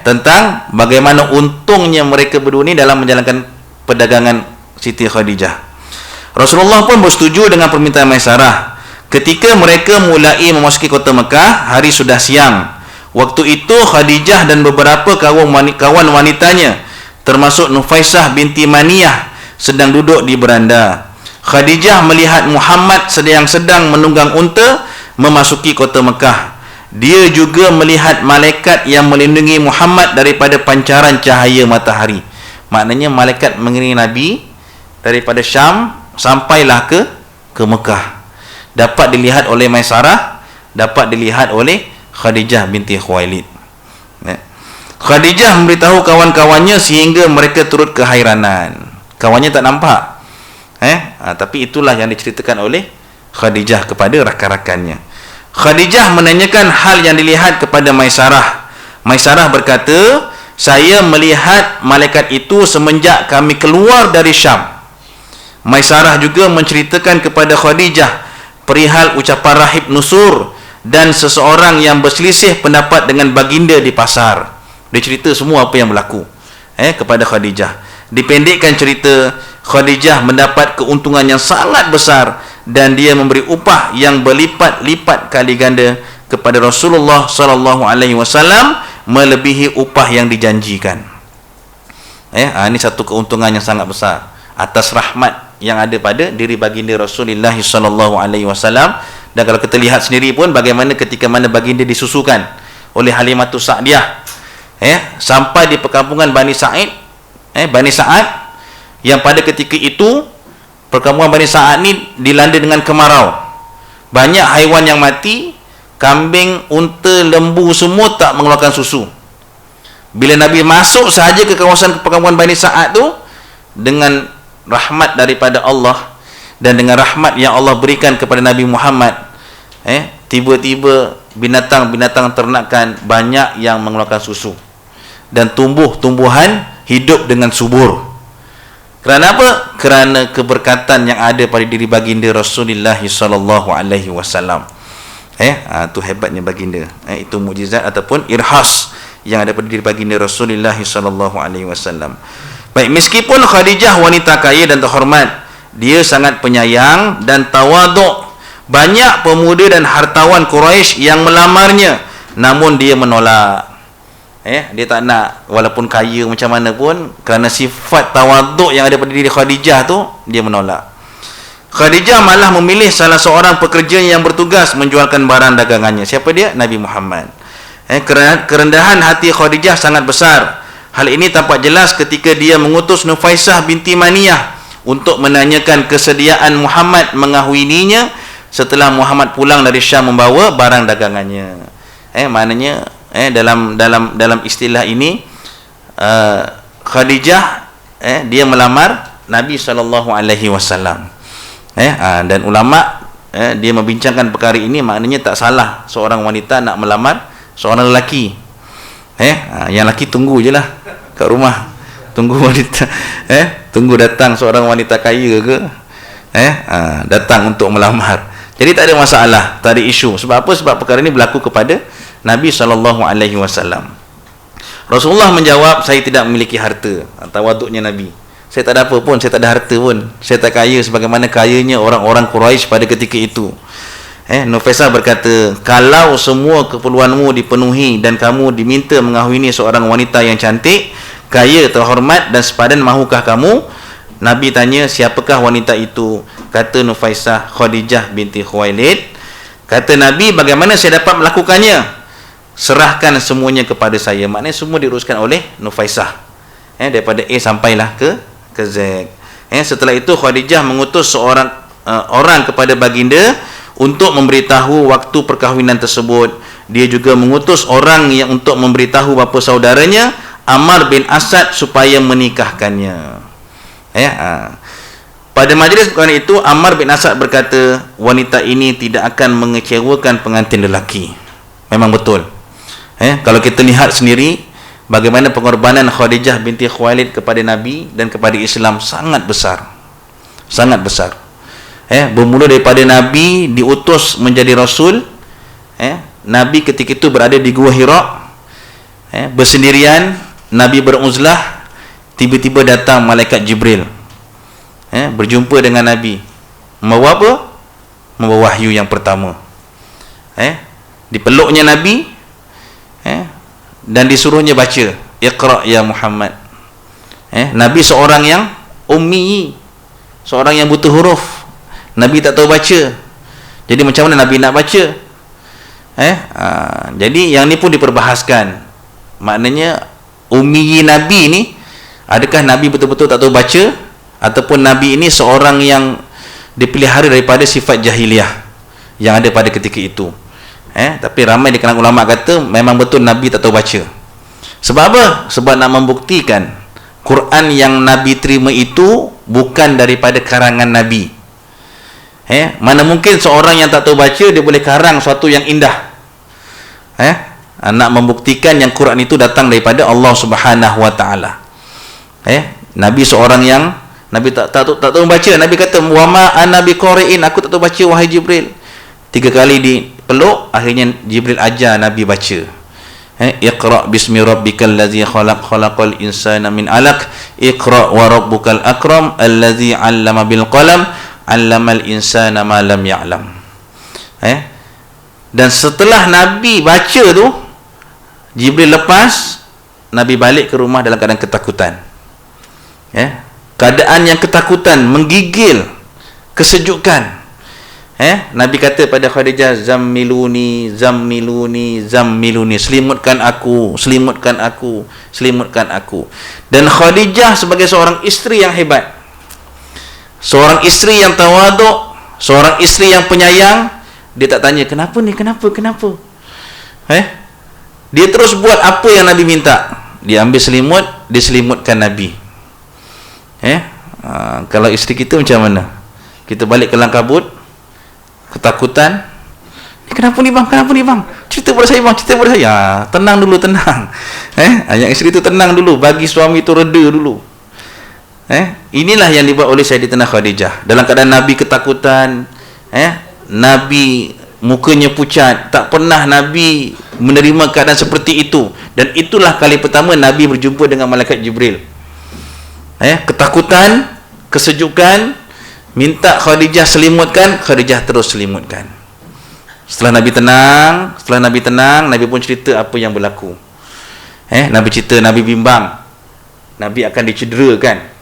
tentang bagaimana untungnya mereka berdua ni dalam menjalankan perdagangan Siti Khadijah. Rasulullah pun bersetuju dengan permintaan Maisarah. Ketika mereka mulai memasuki kota Mekah, hari sudah siang. Waktu itu Khadijah dan beberapa kawan wanitanya, termasuk Nufaisah binti Maniyah, sedang duduk di beranda. Khadijah melihat Muhammad sedang menunggang unta memasuki kota Mekah. Dia juga melihat malaikat yang melindungi Muhammad daripada pancaran cahaya matahari. Maknanya malaikat mengiringi Nabi daripada Syam sampailah ke Mekah. Dapat dilihat oleh Maisarah, dapat dilihat oleh Khadijah binti Khuwailid. Khadijah memberitahu kawan-kawannya sehingga mereka turut kehairanan. Kawannya tak nampak. Tapi itulah yang diceritakan oleh Khadijah kepada rakan-rakannya. Khadijah menanyakan hal yang dilihat kepada Maisarah. Maisarah berkata, saya melihat malaikat itu semenjak kami keluar dari Syam. Maisarah juga menceritakan kepada Khadijah perihal ucapan rahib Nusur dan seseorang yang berselisih pendapat dengan baginda di pasar. Dia cerita semua apa yang berlaku kepada Khadijah. Dipendekkan cerita, Khadijah mendapat keuntungan yang sangat besar dan dia memberi upah yang berlipat-lipat kali ganda kepada Rasulullah sallallahu alaihi wasallam melebihi upah yang dijanjikan. Ini satu keuntungan yang sangat besar atas rahmat yang ada pada diri baginda Rasulullah sallallahu alaihi wasallam. Dan kalau kita lihat sendiri pun bagaimana ketika mana baginda disusukan oleh Halimatus Sa'diyah sampai di perkampungan Bani Sa'id, Bani Sa'ad, yang pada ketika itu perkampungan Bani Sa'ad ni dilanda dengan kemarau. Banyak haiwan yang mati, kambing, unta, lembu semua tak mengeluarkan susu. Bila Nabi masuk sahaja ke kawasan perkampungan Bani Sa'ad tu, dengan rahmat daripada Allah dan dengan rahmat yang Allah berikan kepada Nabi Muhammad, tiba-tiba binatang-binatang ternakan banyak yang mengeluarkan susu dan tumbuh-tumbuhan hidup dengan subur. Kerana apa? Kerana keberkatan yang ada pada diri baginda Rasulullah sallallahu alaihi wasallam. Tu hebatnya baginda. Itu mukjizat ataupun irhas yang ada pada diri baginda Rasulullah sallallahu alaihi wasallam. Baik, meskipun Khadijah wanita kaya dan terhormat, dia sangat penyayang dan tawaduk. Banyak pemuda dan hartawan Quraisy yang melamarnya, namun dia menolak. Dia tak nak, walaupun kaya macam mana pun, kerana sifat tawaduk yang ada pada diri Khadijah tu, dia menolak. Khadijah malah memilih salah seorang pekerja yang bertugas menjualkan barang dagangannya. Siapa dia? Nabi Muhammad. Kerendahan hati Khadijah sangat besar. Hal ini tampak jelas ketika dia mengutus Nufaisah binti Maniyah untuk menanyakan kesediaan Muhammad mengahwininya setelah Muhammad pulang dari Syam membawa barang dagangannya. Maknanya dalam istilah ini, Khadijah dia melamar Nabi SAW. Dan ulama dia membincangkan perkara ini, maknanya tak salah seorang wanita nak melamar seorang lelaki. Yang lelaki tunggu je lah kat rumah, tunggu wanita tunggu datang seorang wanita kaya ke datang untuk melamar. Jadi tak ada masalah, tak ada isu. Sebab apa? Sebab perkara ini berlaku kepada Nabi SAW. Rasulullah menjawab, saya tidak memiliki harta. Tawaduknya Nabi, saya tak ada apa pun, saya tak ada harta pun, saya tak kaya sebagaimana kayanya orang-orang Quraisy pada ketika itu. Nufaisah berkata, kalau semua keperluanmu dipenuhi dan kamu diminta mengahwini seorang wanita yang cantik, kaya, terhormat dan sepadan, mahukah kamu? Nabi tanya, siapakah wanita itu? Kata Nufaisah, Khadijah binti Khuwailid. Kata Nabi, bagaimana saya dapat melakukannya? Serahkan semuanya kepada saya. Maknanya semua diuruskan oleh Nufaisah, daripada A sampailah ke Z. Setelah itu Khadijah mengutus seorang orang kepada baginda untuk memberitahu waktu perkahwinan tersebut. Dia juga mengutus orang yang untuk memberitahu bapa saudaranya Ammar bin Asad supaya menikahkannya. Pada majlis perkahwinan itu, Ammar bin Asad berkata, wanita ini tidak akan mengecewakan pengantin lelaki. Memang betul. Kalau kita lihat sendiri bagaimana pengorbanan Khadijah binti Khuwailid kepada Nabi dan kepada Islam sangat besar. Sangat besar. Bermula daripada Nabi diutus menjadi Rasul, Nabi ketika itu berada di Gua Hira, bersendirian, Nabi beruzlah, tiba-tiba datang malaikat Jibril, berjumpa dengan Nabi, membawa apa? Membawa wahyu yang pertama. Dipeluknya Nabi, dan disuruhnya baca, Iqra ya Muhammad. Nabi seorang yang ummi, seorang yang buta huruf. Nabi tak tahu baca. Jadi macam mana Nabi nak baca? Jadi yang ni pun diperbahaskan. Maknanya ummi Nabi ni, adakah Nabi betul-betul tak tahu baca, ataupun Nabi ini seorang yang dipelihara daripada sifat jahiliah yang ada pada ketika itu. Tapi ramai di kalangan ulama kata memang betul Nabi tak tahu baca. Sebab apa? Sebab nak membuktikan Quran yang Nabi terima itu bukan daripada karangan Nabi. Mana mungkin seorang yang tak tahu baca dia boleh karang sesuatu yang indah. Nak membuktikan yang Quran itu datang daripada Allah Subhanahu Wa Taala. Nabi seorang yang Nabi tak tahu baca. Nabi kata, wa ma ana biqari'in, aku tak tahu baca wahai Jibril. 3 kali dipeluk, akhirnya Jibril ajar Nabi baca. Iqra bismi rabbikal ladzi khalaq, khalaqal insana min 'alaq, iqra wa rabbukal akram alladzi 'allama bil qalam, 'allamal insana ma lam ya'lam. Dan setelah Nabi baca tu, Jibril lepas, Nabi balik ke rumah dalam keadaan ketakutan. Keadaan yang ketakutan, menggigil, kesejukan. Nabi kata pada Khadijah, zammiluni, zammiluni, zammiluni, selimutkan aku, selimutkan aku, selimutkan aku. Dan Khadijah sebagai seorang isteri yang hebat, seorang isteri yang tawaduk, seorang isteri yang penyayang, dia tak tanya kenapa ni, kenapa. Dia terus buat apa yang Nabi minta. Dia ambil selimut, dia selimutkan Nabi. Kalau isteri kita macam mana? Kita balik kelang kabut, ketakutan. Kenapa ni bang? Cerita pada saya bang, cerita pada saya. Tenang dulu, tenang. Yang isteri tu tenang dulu, bagi suami tu reda dulu. Inilah yang dibuat oleh Sayyidatina Khadijah. Dalam keadaan Nabi ketakutan, Nabi mukanya pucat, tak pernah Nabi menerima keadaan seperti itu. Dan itulah kali pertama Nabi berjumpa dengan malaikat Jibril. Ketakutan, kesejukan, minta Khadijah selimutkan, Khadijah terus selimutkan. Setelah Nabi tenang, Nabi pun cerita apa yang berlaku. Nabi cerita, Nabi bimbang, Nabi akan dicederakan.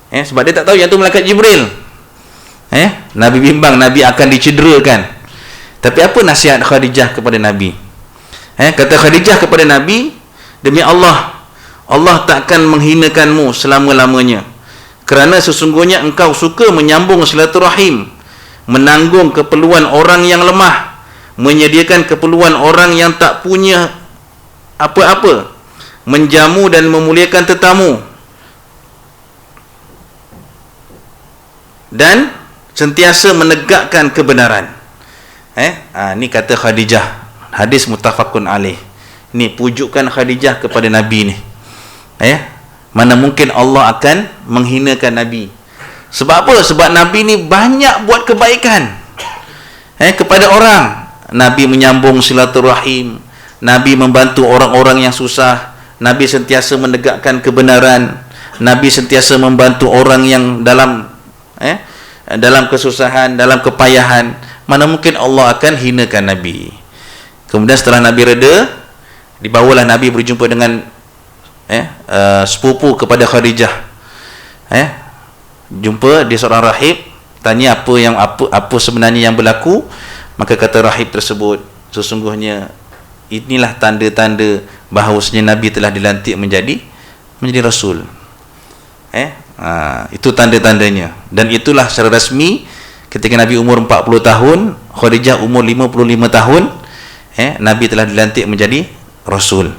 Sebab dia tak tahu yang tu malaikat Jibril. Nabi bimbang, Nabi akan dicederakan. Tapi apa nasihat Khadijah kepada Nabi? Kata Khadijah kepada Nabi, demi Allah, Allah takkan menghinakanmu selama-lamanya, kerana sesungguhnya engkau suka menyambung silaturahim, menanggung keperluan orang yang lemah, menyediakan keperluan orang yang tak punya apa-apa, menjamu dan memuliakan tetamu, dan sentiasa menegakkan kebenaran. Ni kata Khadijah, hadis muttafaqun alaih. Ni pujukan Khadijah kepada Nabi ni. Mana mungkin Allah akan menghinakan Nabi. Sebab apa? Sebab Nabi ni banyak buat kebaikan kepada orang. Nabi menyambung silaturahim, Nabi membantu orang-orang yang susah, Nabi sentiasa menegakkan kebenaran, Nabi sentiasa membantu orang yang dalam kesusahan, dalam kepayahan. Mana mungkin Allah akan hinakan Nabi. Kemudian setelah Nabi reda, dibawalah Nabi berjumpa dengan sepupu kepada Khadijah. Jumpa dia seorang rahib, tanya apa sebenarnya yang berlaku. Maka kata rahib tersebut, sesungguhnya inilah tanda-tanda bahawasanya Nabi telah dilantik menjadi rasul. Itu tanda-tandanya. Dan itulah secara rasmi ketika Nabi umur 40 tahun, Khadijah umur 55 tahun, Nabi telah dilantik menjadi rasul.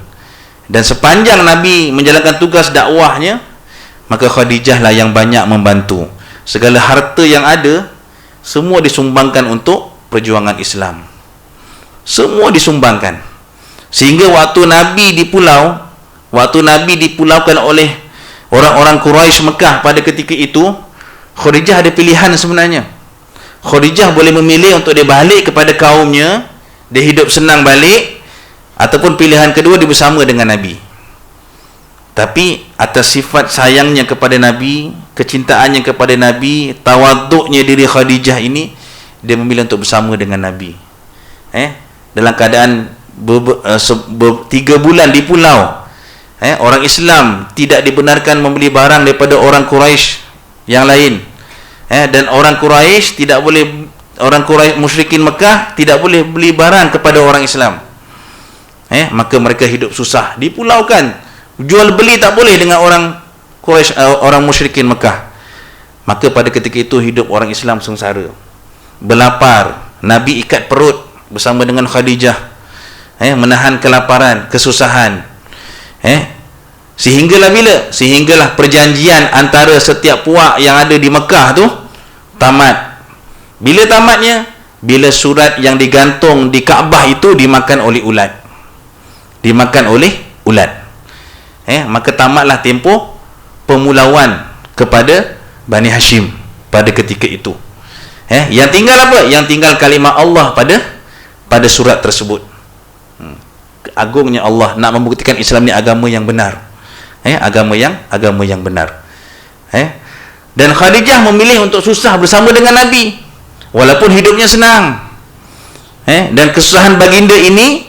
Dan sepanjang Nabi menjalankan tugas dakwahnya, maka Khadijah lah yang banyak membantu. Segala harta yang ada semua disumbangkan untuk perjuangan Islam. Semua disumbangkan. Sehingga waktu Nabi dipulaukan oleh orang-orang Quraisy Mekah pada ketika itu, Khadijah ada pilihan sebenarnya. Khadijah boleh memilih untuk dia balik kepada kaumnya, dia hidup senang balik, ataupun pilihan kedua dia bersama dengan Nabi. Tapi atas sifat sayangnya kepada Nabi, kecintaannya kepada Nabi, tawaduknya diri Khadijah ini, dia memilih untuk bersama dengan Nabi. Dalam keadaan 3 bulan di pulau, orang Islam tidak dibenarkan membeli barang daripada orang Quraisy yang lain. Dan orang Quraisy musyrikin Mekah tidak boleh beli barang kepada orang Islam. Maka mereka hidup susah, dipulaukan, jual beli tak boleh dengan orang Quraisy, orang musyrikin Mekah. Maka pada ketika itu hidup orang Islam sengsara, berlapar. Nabi ikat perut bersama dengan Khadijah, menahan kelaparan, kesusahan. Sehinggalah perjanjian antara setiap puak yang ada di Mekah tu tamat. Bila tamatnya? Bila surat yang digantung di Kaabah itu dimakan oleh ulat. Maka tamatlah tempoh pemulauan kepada Bani Hashim pada ketika itu. Yang tinggal apa? Yang tinggal kalimah Allah pada surat tersebut. Agungnya Allah nak membuktikan Islam ni agama yang benar. Agama yang benar. Dan Khadijah memilih untuk susah bersama dengan Nabi walaupun hidupnya senang. Dan kesusahan baginda ini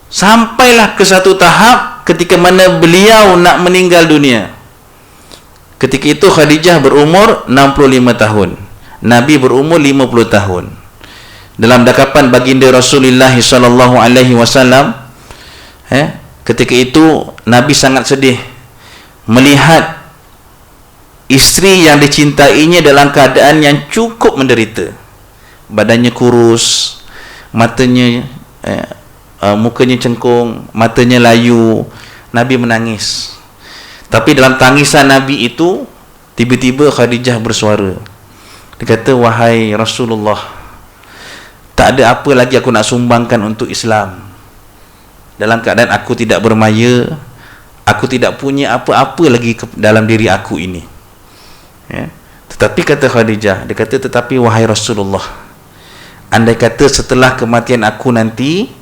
sampailah ke satu tahap ketika mana beliau nak meninggal dunia. Ketika itu Khadijah berumur 65 tahun, Nabi berumur 50 tahun. Dalam dakapan baginda Rasulullah sallallahu alaihi wasallam, ketika itu Nabi sangat sedih melihat isteri yang dicintainya dalam keadaan yang cukup menderita. Badannya kurus, matanya mukanya cengkung, matanya layu. Nabi menangis. Tapi dalam tangisan Nabi itu, tiba-tiba Khadijah bersuara. Dia kata, wahai Rasulullah, tak ada apa lagi aku nak sumbangkan untuk Islam. Dalam keadaan aku tidak bermaya, aku tidak punya apa-apa lagi dalam diri aku ini. Ya. Tetapi kata Khadijah, dia kata, tetapi wahai Rasulullah, andai kata setelah kematian aku nanti,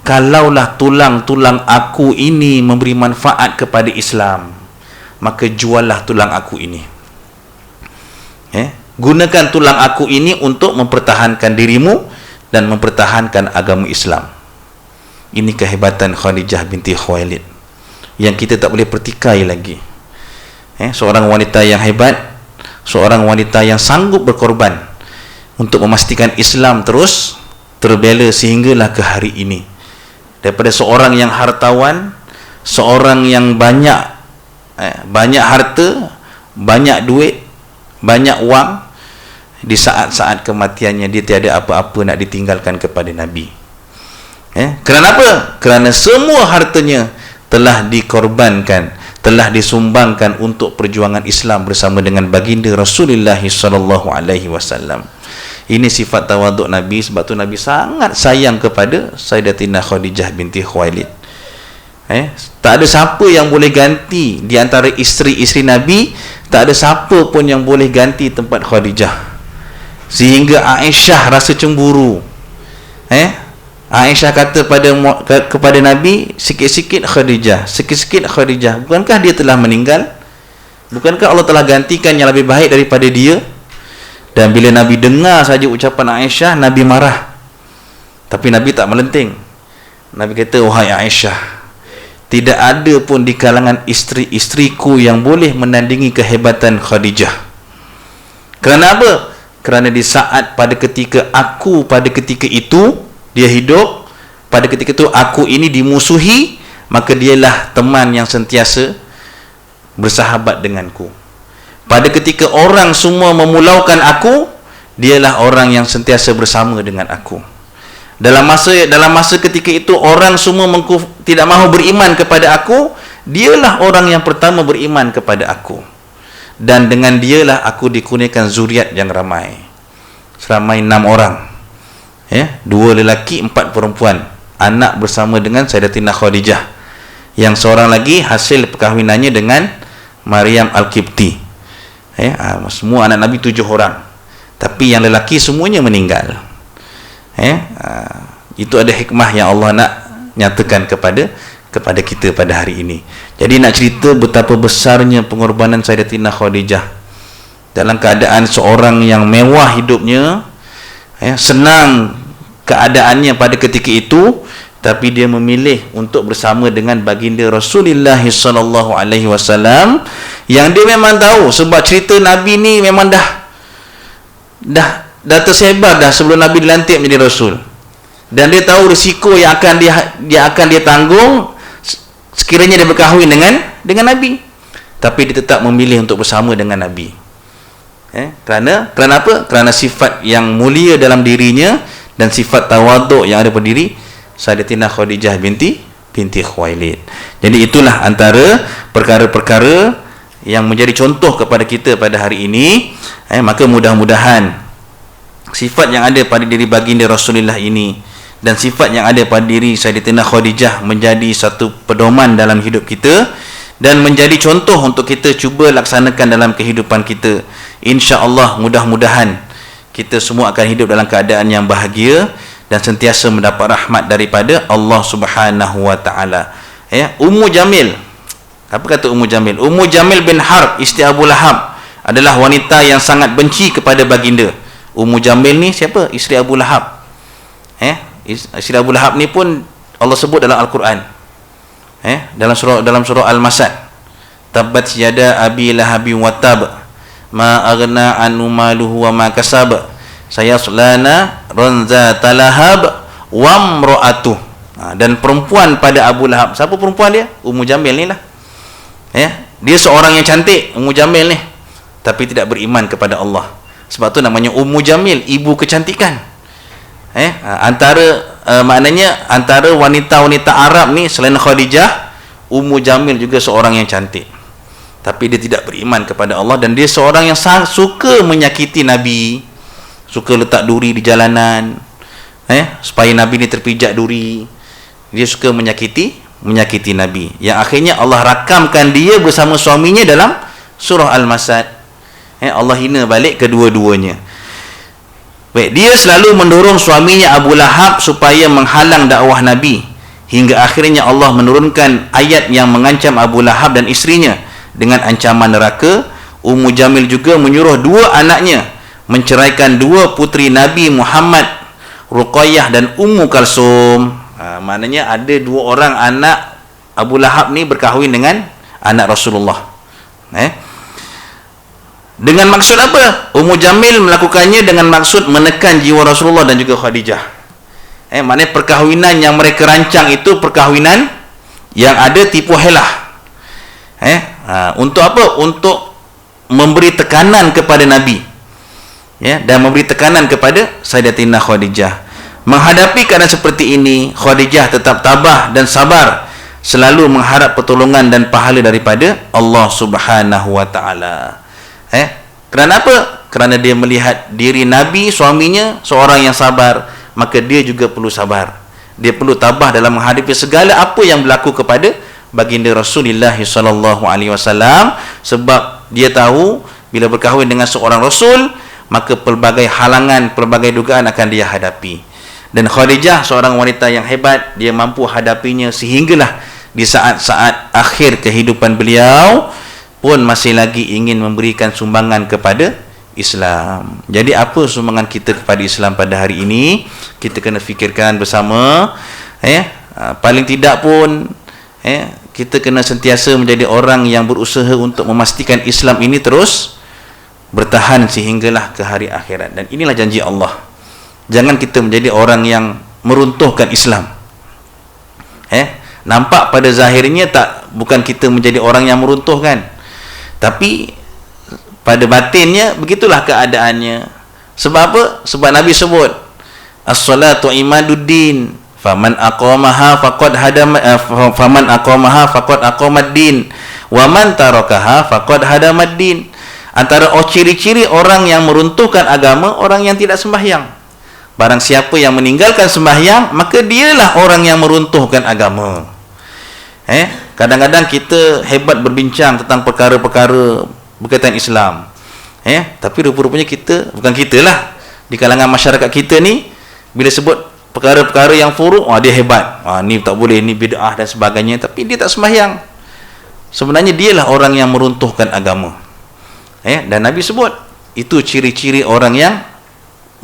kalaulah tulang-tulang aku ini memberi manfaat kepada Islam, maka juallah tulang aku ini. Gunakan tulang aku ini untuk mempertahankan dirimu dan mempertahankan agama Islam. Ini kehebatan Khadijah binti Khuwailid yang kita tak boleh pertikai lagi. Seorang wanita yang hebat, seorang wanita yang sanggup berkorban untuk memastikan Islam terus terbela sehinggalah ke hari ini. Daripada seorang yang hartawan, seorang yang banyak harta, banyak duit, banyak wang, di saat-saat kematiannya dia tiada apa-apa nak ditinggalkan kepada Nabi. Kerana apa? Kerana semua hartanya telah dikorbankan, telah disumbangkan untuk perjuangan Islam bersama dengan baginda Rasulullah sallallahu alaihi wasallam. Ini sifat tawaduk Nabi. Sebab tu Nabi sangat sayang kepada Sayyidatina Khadijah binti Khuwailid. Tak ada siapa yang boleh ganti di antara isteri-isteri Nabi. Tak ada siapa pun yang boleh ganti tempat Khadijah. Sehingga Aisyah rasa cemburu. Aisyah kata kepada Nabi, sikit-sikit Khadijah, sikit-sikit Khadijah. Bukankah dia telah meninggal? Bukankah Allah telah gantikan yang lebih baik daripada dia? Dan bila Nabi dengar saja ucapan Aisyah, Nabi marah. Tapi Nabi tak melenting. Nabi kata, wahai Aisyah, tidak ada pun di kalangan isteri-isteriku yang boleh menandingi kehebatan Khadijah. Kerana apa? Kerana di saat pada ketika itu dia hidup, pada ketika itu aku ini dimusuhi, maka dialah teman yang sentiasa bersahabat denganku. Pada ketika orang semua memulaukan aku, dialah orang yang sentiasa bersama dengan aku. Dalam masa ketika itu orang semua tidak mahu beriman kepada aku, dialah orang yang pertama beriman kepada aku. Dan dengan dialah aku dikurniakan zuriat yang ramai. Seramai 6 orang. 2 lelaki, 4 perempuan. Anak bersama dengan Sayyidatina Khadijah. Yang seorang lagi hasil perkahwinannya dengan Maryam Al-Qibti. Semua anak Nabi 7 orang. Tapi yang lelaki semuanya meninggal. Itu ada hikmah yang Allah nak nyatakan kepada kita pada hari ini. Jadi nak cerita betapa besarnya pengorbanan Sayyidatina Khadijah dalam keadaan seorang yang mewah hidupnya, senang keadaannya pada ketika itu, tapi dia memilih untuk bersama dengan baginda Rasulullah sallallahu alaihi wasallam yang dia memang tahu, sebab cerita Nabi ni memang dah tersebar dah sebelum Nabi dilantik menjadi Rasul. Dan dia tahu risiko yang akan dia tanggung sekiranya dia berkahwin dengan Nabi. Tapi dia tetap memilih untuk bersama dengan Nabi. Kerana apa? Kerana sifat yang mulia dalam dirinya dan sifat tawaduk yang ada pada diri Sayyidatina Khadijah binti Khuwailid. Jadi itulah antara perkara-perkara yang menjadi contoh kepada kita pada hari ini. Maka mudah-mudahan sifat yang ada pada diri baginda Rasulullah ini dan sifat yang ada pada diri Sayyidatina Khadijah menjadi satu pedoman dalam hidup kita dan menjadi contoh untuk kita cuba laksanakan dalam kehidupan kita. InsyaAllah mudah-mudahan kita semua akan hidup dalam keadaan yang bahagia dan sentiasa mendapat rahmat daripada Allah Subhanahu wa taala. Ummu Jamil. Apa kata Ummu Jamil? Ummu Jamil bin Harb, isteri Abu Lahab, adalah wanita yang sangat benci kepada baginda. Ummu Jamil ni siapa? Isteri Abu Lahab. Isteri Abu Lahab ni pun Allah sebut dalam Al-Quran. Dalam surah Al-Masad. Tabbat yada abi lahabin wa tab. Ma aghna anhu maluhu wa ma kasab. Sayaslana ranza talahab wa imra'atuh. Dan perempuan pada Abu Lahab. Siapa perempuan dia? Ummu Jamil ni lah. Dia seorang yang cantik, Ummu Jamil ni, tapi tidak beriman kepada Allah. Sebab tu namanya Ummu Jamil, ibu kecantikan. Maknanya antara wanita-wanita Arab ni selain Khadijah, Ummu Jamil juga seorang yang cantik, tapi dia tidak beriman kepada Allah. Dan dia seorang yang suka menyakiti Nabi, suka letak duri di jalanan, supaya Nabi ni terpijak duri. Dia suka menyakiti Nabi, yang akhirnya Allah rakamkan dia bersama suaminya dalam surah Al-Masad. Allah hina balik kedua-duanya. Baik, dia selalu mendorong suaminya Abu Lahab supaya menghalang dakwah Nabi, hingga akhirnya Allah menurunkan ayat yang mengancam Abu Lahab dan isterinya dengan ancaman neraka. Ummu Jamil juga menyuruh dua anaknya menceraikan dua puteri Nabi Muhammad, Ruqayyah dan Ummu Kalsum. Maknanya ada dua orang anak Abu Lahab ni berkahwin dengan anak Rasulullah. Dengan maksud apa? Ummu Jamil melakukannya dengan maksud menekan jiwa Rasulullah dan juga Khadijah. Maknanya perkahwinan yang mereka rancang itu perkahwinan yang ada tipu helah. Untuk apa? Untuk memberi tekanan kepada Nabi, dan memberi tekanan kepada Sayyidatina Khadijah. Menghadapi keadaan seperti ini, Khadijah tetap tabah dan sabar, selalu mengharap pertolongan dan pahala daripada Allah Subhanahu wa taala. Kerana apa? Kerana dia melihat diri Nabi, suaminya, seorang yang sabar, maka dia juga perlu sabar. Dia perlu tabah dalam menghadapi segala apa yang berlaku kepada baginda Rasulullah sallallahu alaihi wasallam, sebab dia tahu bila berkahwin dengan seorang rasul, maka pelbagai halangan, pelbagai dugaan akan dia hadapi. Dan Khadijah seorang wanita yang hebat, dia mampu hadapinya, sehinggalah di saat-saat akhir kehidupan beliau pun masih lagi ingin memberikan sumbangan kepada Islam. Jadi apa sumbangan kita kepada Islam pada hari ini? Kita kena fikirkan bersama. Paling tidak pun kita kena sentiasa menjadi orang yang berusaha untuk memastikan Islam ini terus bertahan sehinggalah ke hari akhirat. Dan inilah janji Allah. Jangan kita menjadi orang yang meruntuhkan Islam. Nampak pada zahirnya bukan kita menjadi orang yang meruntuhkan, tapi pada batinnya begitulah keadaannya. Sebab apa? Sebab Nabi sebut as-salatu imaduddin, faman aqamaha faqad aqamad-din wa man tarakaha faqad hadamad-din. Antara ciri-ciri orang yang meruntuhkan agama, orang yang tidak sembahyang. Barang siapa yang meninggalkan sembahyang, maka dialah orang yang meruntuhkan agama. Kadang-kadang kita hebat berbincang tentang perkara-perkara berkaitan Islam, tapi rupa-rupanya bukan kita lah, di kalangan masyarakat kita ni, bila sebut perkara-perkara yang furuk, dia hebat, ni tak boleh, ni bid'ah dan sebagainya, tapi dia tak sembahyang. Sebenarnya dialah orang yang meruntuhkan agama. Dan Nabi sebut itu ciri-ciri orang yang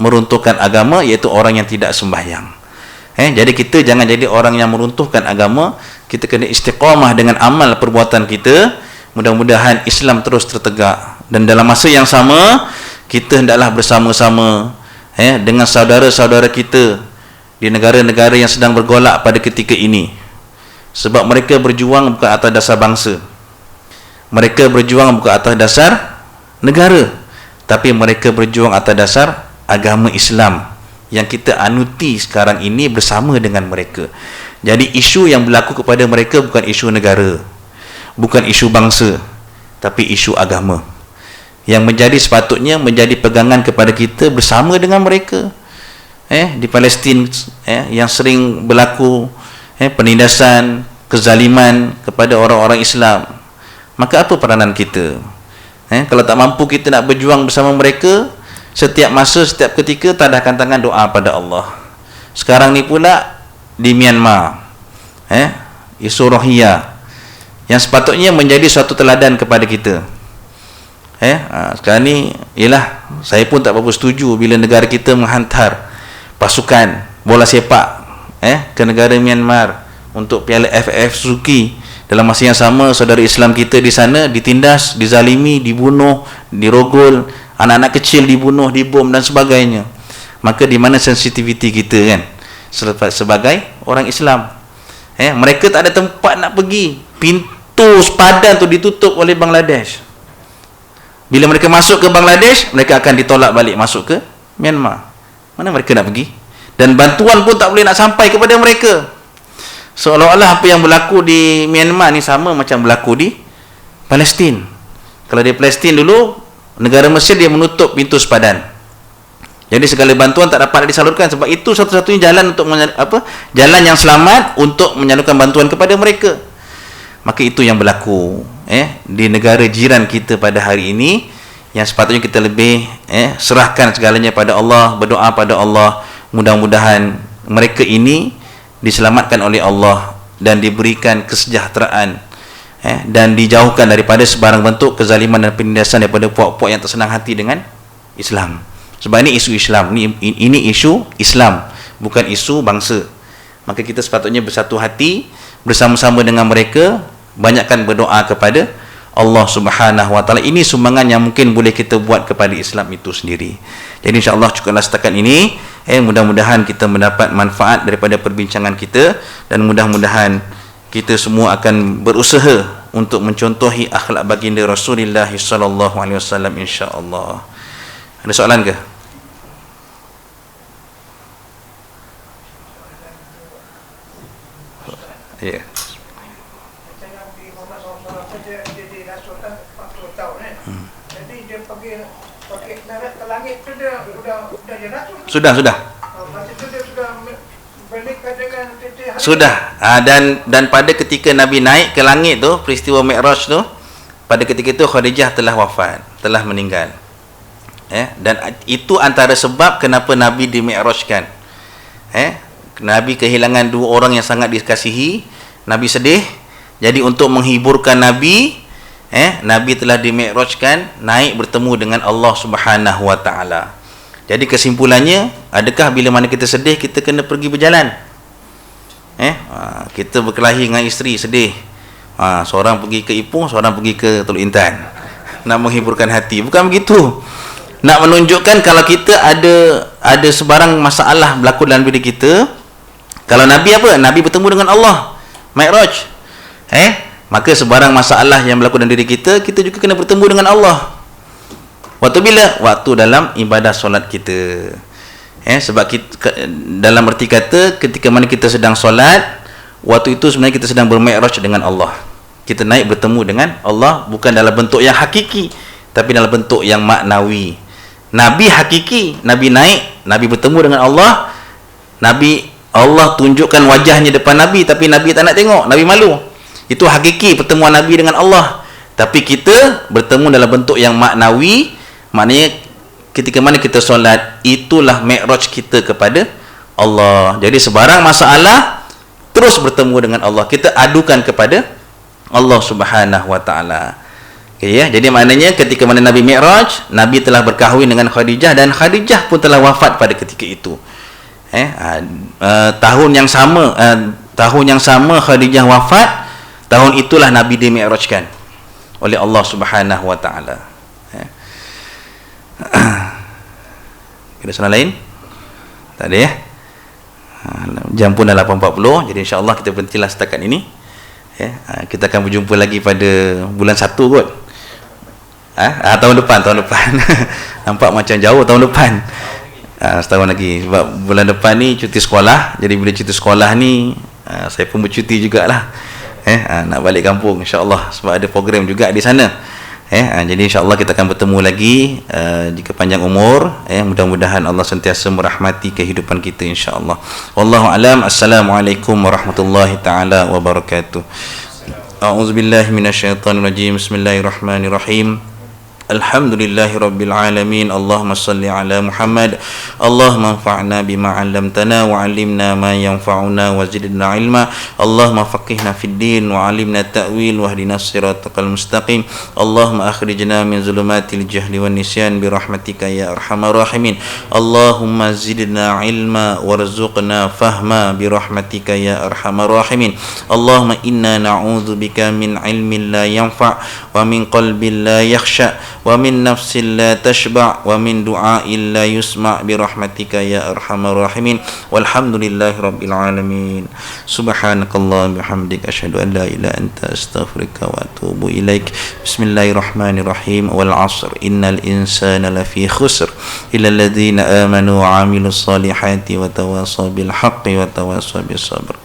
meruntuhkan agama, iaitu orang yang tidak sembahyang. Jadi kita jangan jadi orang yang meruntuhkan agama. Kita kena istiqamah dengan amal perbuatan kita. Mudah-mudahan Islam terus tertegak, dan dalam masa yang sama kita hendaklah bersama-sama dengan saudara-saudara kita di negara-negara yang sedang bergolak pada ketika ini. Sebab mereka berjuang bukan atas dasar bangsa, mereka berjuang bukan atas dasar negara, tapi mereka berjuang atas dasar agama Islam yang kita anuti sekarang ini bersama dengan mereka. Jadi isu yang berlaku kepada mereka bukan isu negara, bukan isu bangsa, tapi isu agama, yang menjadi sepatutnya menjadi pegangan kepada kita bersama dengan mereka. Di Palestin yang sering berlaku penindasan, kezaliman kepada orang-orang Islam, maka apa peranan kita? Kalau tak mampu kita nak berjuang bersama mereka, setiap masa, setiap ketika tadahkan tangan doa pada Allah. Sekarang ni pula di Myanmar, isu Rohingya yang sepatutnya menjadi suatu teladan kepada kita. Sekarang ni, ialah saya pun tak berapa setuju bila negara kita menghantar pasukan bola sepak ke negara Myanmar untuk Piala AFF Suzuki. Dalam masa yang sama, saudara Islam kita di sana ditindas, dizalimi, dibunuh, dirogol, anak-anak kecil dibunuh, dibom dan sebagainya. Maka di mana sensitiviti kita kan sebagai orang Islam? Mereka tak ada tempat nak pergi. tu sepadan tu ditutup oleh Bangladesh. Bila mereka masuk ke Bangladesh, mereka akan ditolak balik masuk ke Myanmar. Mana mereka nak pergi? Dan bantuan pun tak boleh nak sampai kepada mereka. Seolah-olah apa yang berlaku di Myanmar ni sama macam berlaku di Palestin. Kalau di Palestin dulu, negara Mesir dia menutup pintu sepadan. Jadi segala bantuan tak dapat disalurkan, sebab itu satu-satunya jalan untuk jalan yang selamat untuk menyalurkan bantuan kepada mereka. Maka itu yang berlaku di negara jiran kita pada hari ini, yang sepatutnya kita lebih serahkan segalanya pada Allah, berdoa pada Allah, mudah-mudahan mereka ini diselamatkan oleh Allah dan diberikan kesejahteraan dan dijauhkan daripada sebarang bentuk kezaliman dan penindasan daripada puak-puak yang tersenang hati dengan Islam. Sebab ini isu Islam, ini isu Islam, bukan isu bangsa. Maka kita sepatutnya bersatu hati bersama-sama dengan mereka, banyakkan berdoa kepada Allah Subhanahu wa taala. Ini sumbangan yang mungkin boleh kita buat kepada Islam itu sendiri. Jadi insya-Allah cukuplah setakat ini. Mudah-mudahan kita mendapat manfaat daripada perbincangan kita, dan mudah-mudahan kita semua akan berusaha untuk mencontohi akhlak baginda Rasulullah sallallahu alaihi wasallam insya-Allah. Ada soalan ke? Ya. Sudah. Dan pada ketika Nabi naik ke langit tu, peristiwa Mi'raj tu, pada ketika itu Khadijah telah wafat, telah meninggal. Dan itu antara sebab kenapa Nabi di-Mi'rajkan. Nabi kehilangan dua orang yang sangat dikasihi, Nabi sedih. Jadi untuk menghiburkan Nabi, Nabi telah di-Mi'rajkan, naik bertemu dengan Allah Subhanahu wa taala. Jadi kesimpulannya, adakah bila mana kita sedih kita kena pergi berjalan? Kita berkelahi dengan isteri, sedih. Seorang pergi ke Ipoh, seorang pergi ke Teluk Intan. Nak menghiburkan hati. Bukan begitu. Nak menunjukkan kalau kita ada sebarang masalah berlaku dalam diri kita. Kalau Nabi apa? Nabi bertemu dengan Allah, Mi'raj. Maka sebarang masalah yang berlaku dalam diri kita, kita juga kena bertemu dengan Allah. Waktu bila? Waktu dalam ibadah solat kita. Sebab kita, dalam arti kata, ketika mana kita sedang solat, waktu itu sebenarnya kita sedang bermi'raj dengan Allah. Kita naik bertemu dengan Allah, bukan dalam bentuk yang hakiki, tapi dalam bentuk yang maknawi. Nabi hakiki, Nabi naik, Nabi bertemu dengan Allah, Allah tunjukkan wajahnya depan Nabi, tapi Nabi tak nak tengok, Nabi malu. Itu hakiki pertemuan Nabi dengan Allah. Tapi kita bertemu dalam bentuk yang maknawi, maknanya ketika mana kita solat, itulah mi'raj kita kepada Allah. Jadi sebarang masalah, terus bertemu dengan Allah, kita adukan kepada Allah Subhanahu wa taala. Jadi maknanya ketika mana Nabi Mi'raj, Nabi telah berkahwin dengan Khadijah, dan Khadijah pun telah wafat pada ketika itu. Tahun yang sama Khadijah wafat, tahun itulah Nabi di-Mi'rajkan oleh Allah Subhanahu wa taala. Ada soalan lain? Tak ada ya? Jam pun dah 8.40, jadi insya-Allah kita berhentilah setakat ini. Kita akan berjumpa lagi pada bulan 1 kot. Tahun depan nampak macam jauh tahun depan. Setahun lagi, sebab bulan depan ni cuti sekolah. Jadi bila cuti sekolah ni, saya pun bercuti jugalah. Nak balik kampung insya-Allah, sebab ada program juga di sana. Jadi insya-Allah kita akan bertemu lagi jika panjang umur. Mudah-mudahan Allah sentiasa merahmati kehidupan kita insya-Allah. Wallahu alam. Assalamualaikum warahmatullahi taala wabarakatuh. A'udzubillahi minasyaitonirrajim. Bismillahirrahmanirrahim. Alhamdulillahi rabbil alamin. Allahumma salli ala Muhammad. Allahumma anfa'na bima 'allamtana wa 'allimna ma yanfa'una wa zidna 'ilma. Allahumma faqihna fid din wa 'allimna ta'wil wa hdina siratal mustaqim. Allahumma akhrijna min zulumatil jahli wan nisyan bi rahmatika ya arhamar rahimin. Allahumma zidna 'ilma warzuqna fahma bi rahmatika ya arhamar rahimin. Allahumma inna na'udzubika min 'ilmin la yanfa' wa min qalbin la yakhsha ومن نفس لا تشبع ومن دعاء لا يسمع برحمتك يا أرحم الراحمين والحمد لله رب العالمين سبحانك اللهم وبحمدك أشهد أن لا إله إلا أنت أستغفرك وأتوب إليك بسم الله الرحمن الرحيم والعصر إن الإنسان لفي خسر إلا الذين آمنوا وعملوا الصالحات وتواصوا بالحق وتواصوا بالصبر